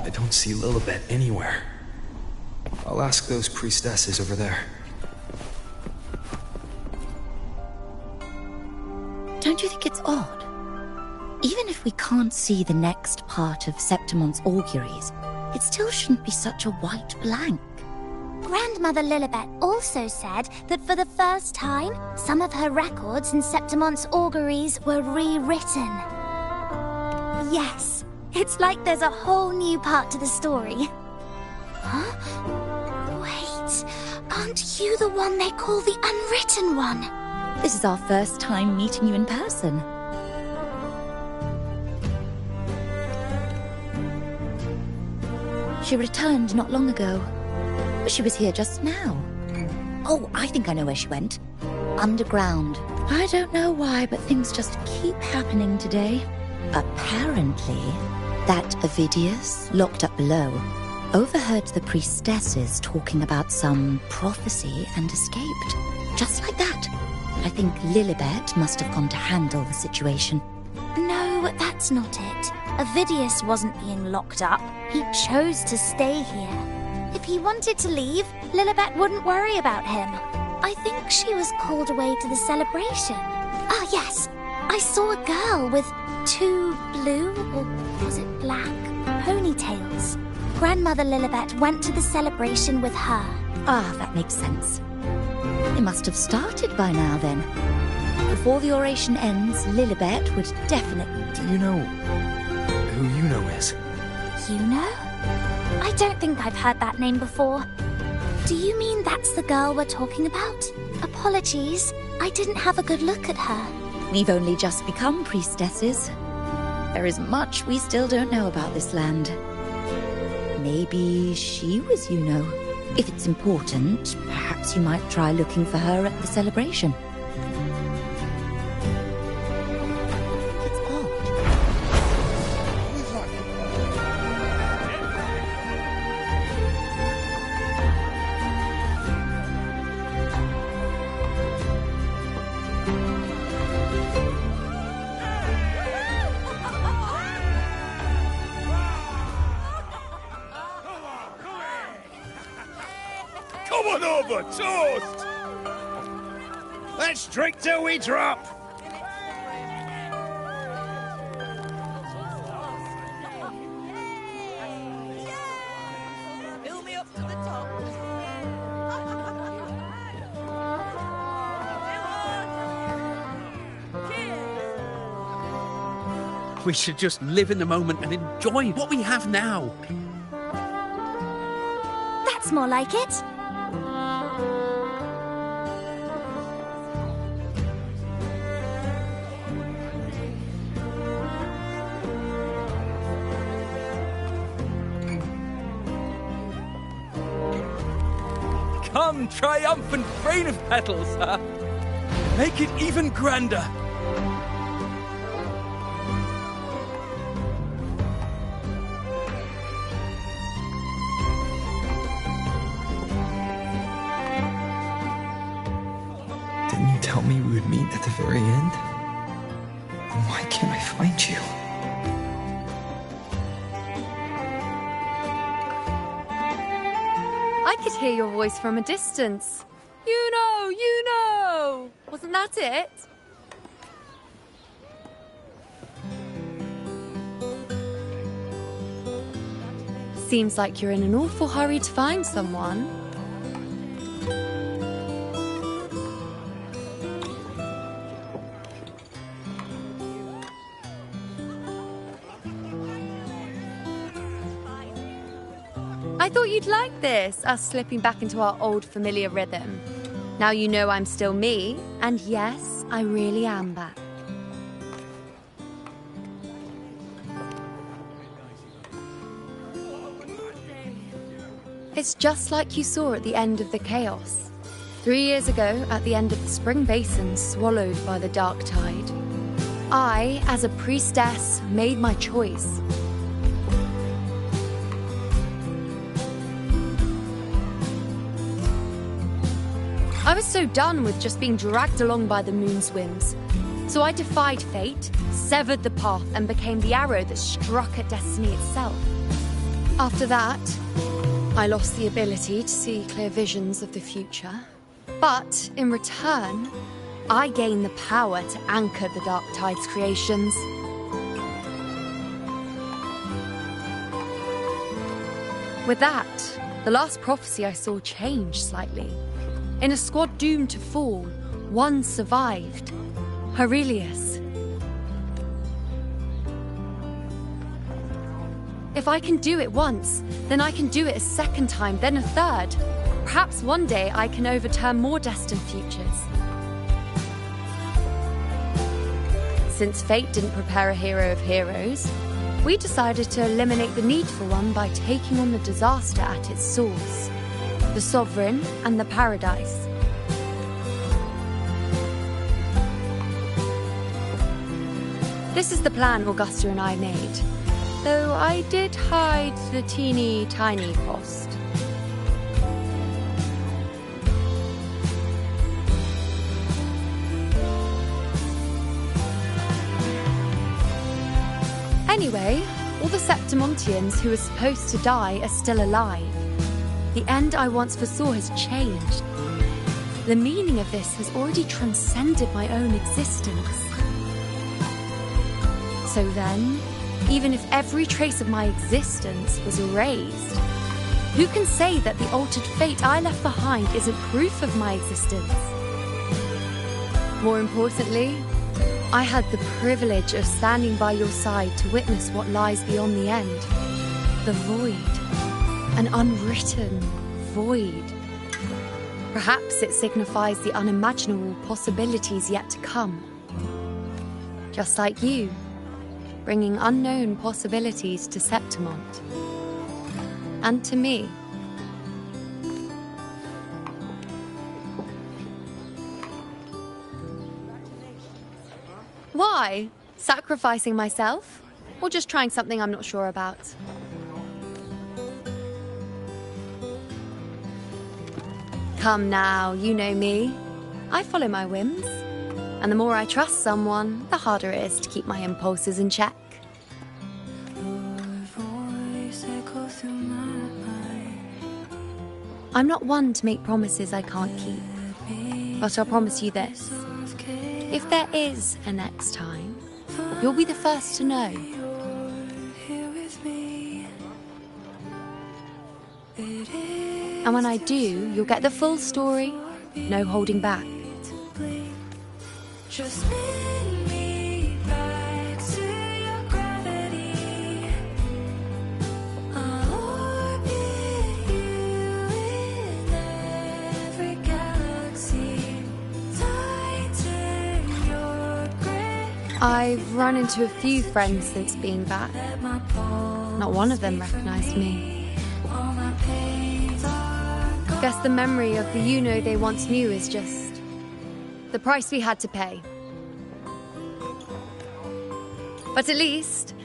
I don't see Lilibet anywhere. I'll ask those priestesses over there. Don't you think it's odd? Even if we can't see the next part of Septimon's auguries, it still shouldn't be such a white blank. Grandmother Lilibet also said that for the first time, some of her records in Septimon's auguries were rewritten. Yes, it's like there's a whole new part to the story. Huh? Wait, aren't you the one they call the Unwritten One? This is our first time meeting you in person. She returned not long ago. But she was here just now. Oh, I think I know where she went. Underground. I don't know why, but things just keep happening today. Apparently, that Avidius, locked up below, overheard the priestesses talking about some prophecy and escaped. Just like that. I think Lilibet must have gone to handle the situation. No, that's not it. Avidius wasn't being locked up. He chose to stay here. If he wanted to leave, Lilibet wouldn't worry about him. I think she was called away to the celebration. Ah, yes. I saw a girl with 2 blue, or was it black, ponytails. Grandmother Lilibet went to the celebration with her. Ah, that makes sense. It must have started by now, then. Before the oration ends, Lilibet would definitely... Do you know who Yuno is? Yuno? I don't think I've heard that name before. Do you mean that's the girl we're talking about? Apologies, I didn't have a good look at her. We've only just become priestesses. There is much we still don't know about this land. Maybe she was Yuno. If it's important, perhaps you might try looking for her at the celebration. It's odd. Come on over, toast! Let's drink till we drop! Fill me up to the top. We should just live in the moment and enjoy what we have now. That's more like it. Come, triumphant rain of petals, huh? Make it even grander. Didn't you tell me we would meet at the very end? Then why can't I find you? I could hear your voice from a distance. You know! Wasn't that it? Seems like you're in an awful hurry to find someone. I thought you'd like this, us slipping back into our old familiar rhythm. Now you know I'm still me, and yes, I really am back. It's just like you saw at the end of the chaos. 3 years ago, at the end of the spring basin swallowed by the dark tide, I, as a priestess, made my choice. I was so done with just being dragged along by the moon's whims. So I defied fate, severed the path, and became the arrow that struck at destiny itself. After that, I lost the ability to see clear visions of the future. But in return, I gained the power to anchor the Dark Tide's creations. With that, the last prophecy I saw changed slightly. In a squad doomed to fall, one survived. Aurelius. If I can do it once, then I can do it a second time, then a third. Perhaps one day I can overturn more destined futures. Since fate didn't prepare a hero of heroes, we decided to eliminate the need for one by taking on the disaster at its source. The Sovereign and the Paradise. This is the plan Augusta and I made, though I did hide the teeny tiny cost. Anyway, all the Septimontians who were supposed to die are still alive. The end I once foresaw has changed. The meaning of this has already transcended my own existence. So then, even if every trace of my existence was erased, who can say that the altered fate I left behind isn't proof of my existence? More importantly, I had the privilege of standing by your side to witness what lies beyond the end. The void. An unwritten void. Perhaps it signifies the unimaginable possibilities yet to come. Just like you, bringing unknown possibilities to Septimont. And to me. Why? Sacrificing myself? Or just trying something I'm not sure about? Come now, you know me. I follow my whims. And the more I trust someone, the harder it is to keep my impulses in check. I'm not one to make promises I can't keep. But I'll promise you this. If there is a next time, you'll be the first to know. And when I do, you'll get the full story, no holding back. Just bring me back to your gravity. I'll orbit you in every galaxy. Tighten your grip. I've run into a few friends since being back. Not one of them recognized me. Guess the memory of the you-know they once knew is just the price we had to pay. But at least,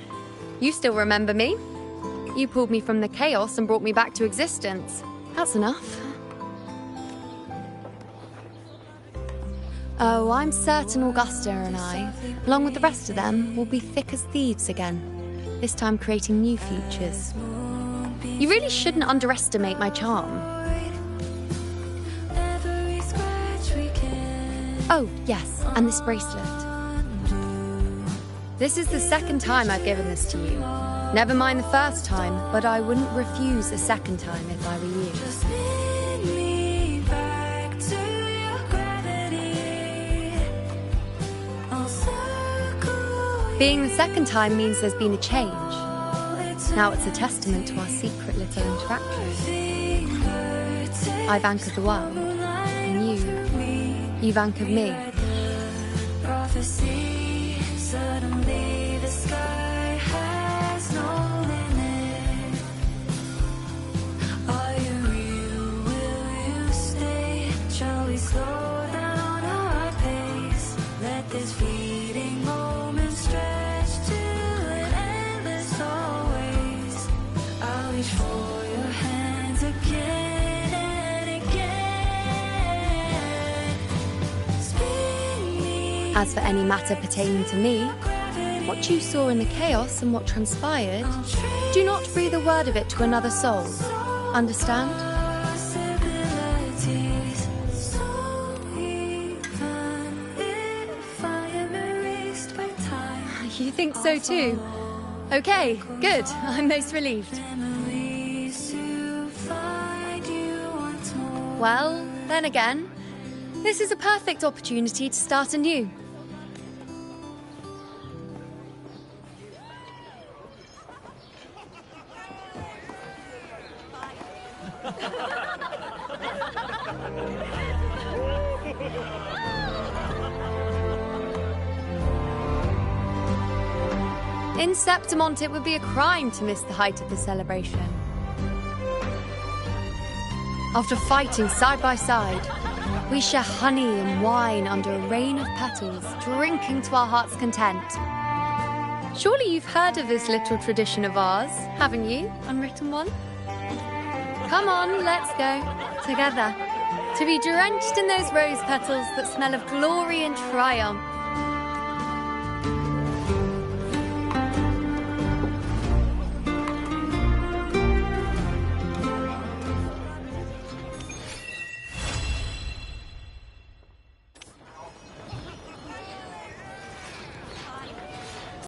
you still remember me. You pulled me from the chaos and brought me back to existence. That's enough. Oh, I'm certain Augusta and I, along with the rest of them, will be thick as thieves again, this time creating new futures. You really shouldn't underestimate my charm. Oh, yes, and this bracelet. This is the second time I've given this to you. Never mind the first time, but I wouldn't refuse a second time if I were you. Being the second time means there's been a change. Now it's a testament to our secret little interaction. I've anchored the world, and you've anchored me. Suddenly the sky has no limit. Are you real? Will you stay? Shall we slow down our pace? Let this fleeting moment stretch to an endless always. I'll reach for your hands again and again. Spin me. As for any matter pertaining to me, what you saw in the chaos and what transpired, do not breathe a word of it to another soul. Understand? You think so too? Okay, good. I'm most relieved. Well, then again, this is a perfect opportunity to start anew. In Septimont, it would be a crime to miss the height of the celebration. After fighting side by side, we share honey and wine under a rain of petals, drinking to our heart's content. Surely you've heard of this little tradition of ours, haven't you, unwritten one? Come on, let's go, together, to be drenched in those rose petals that smell of glory and triumph.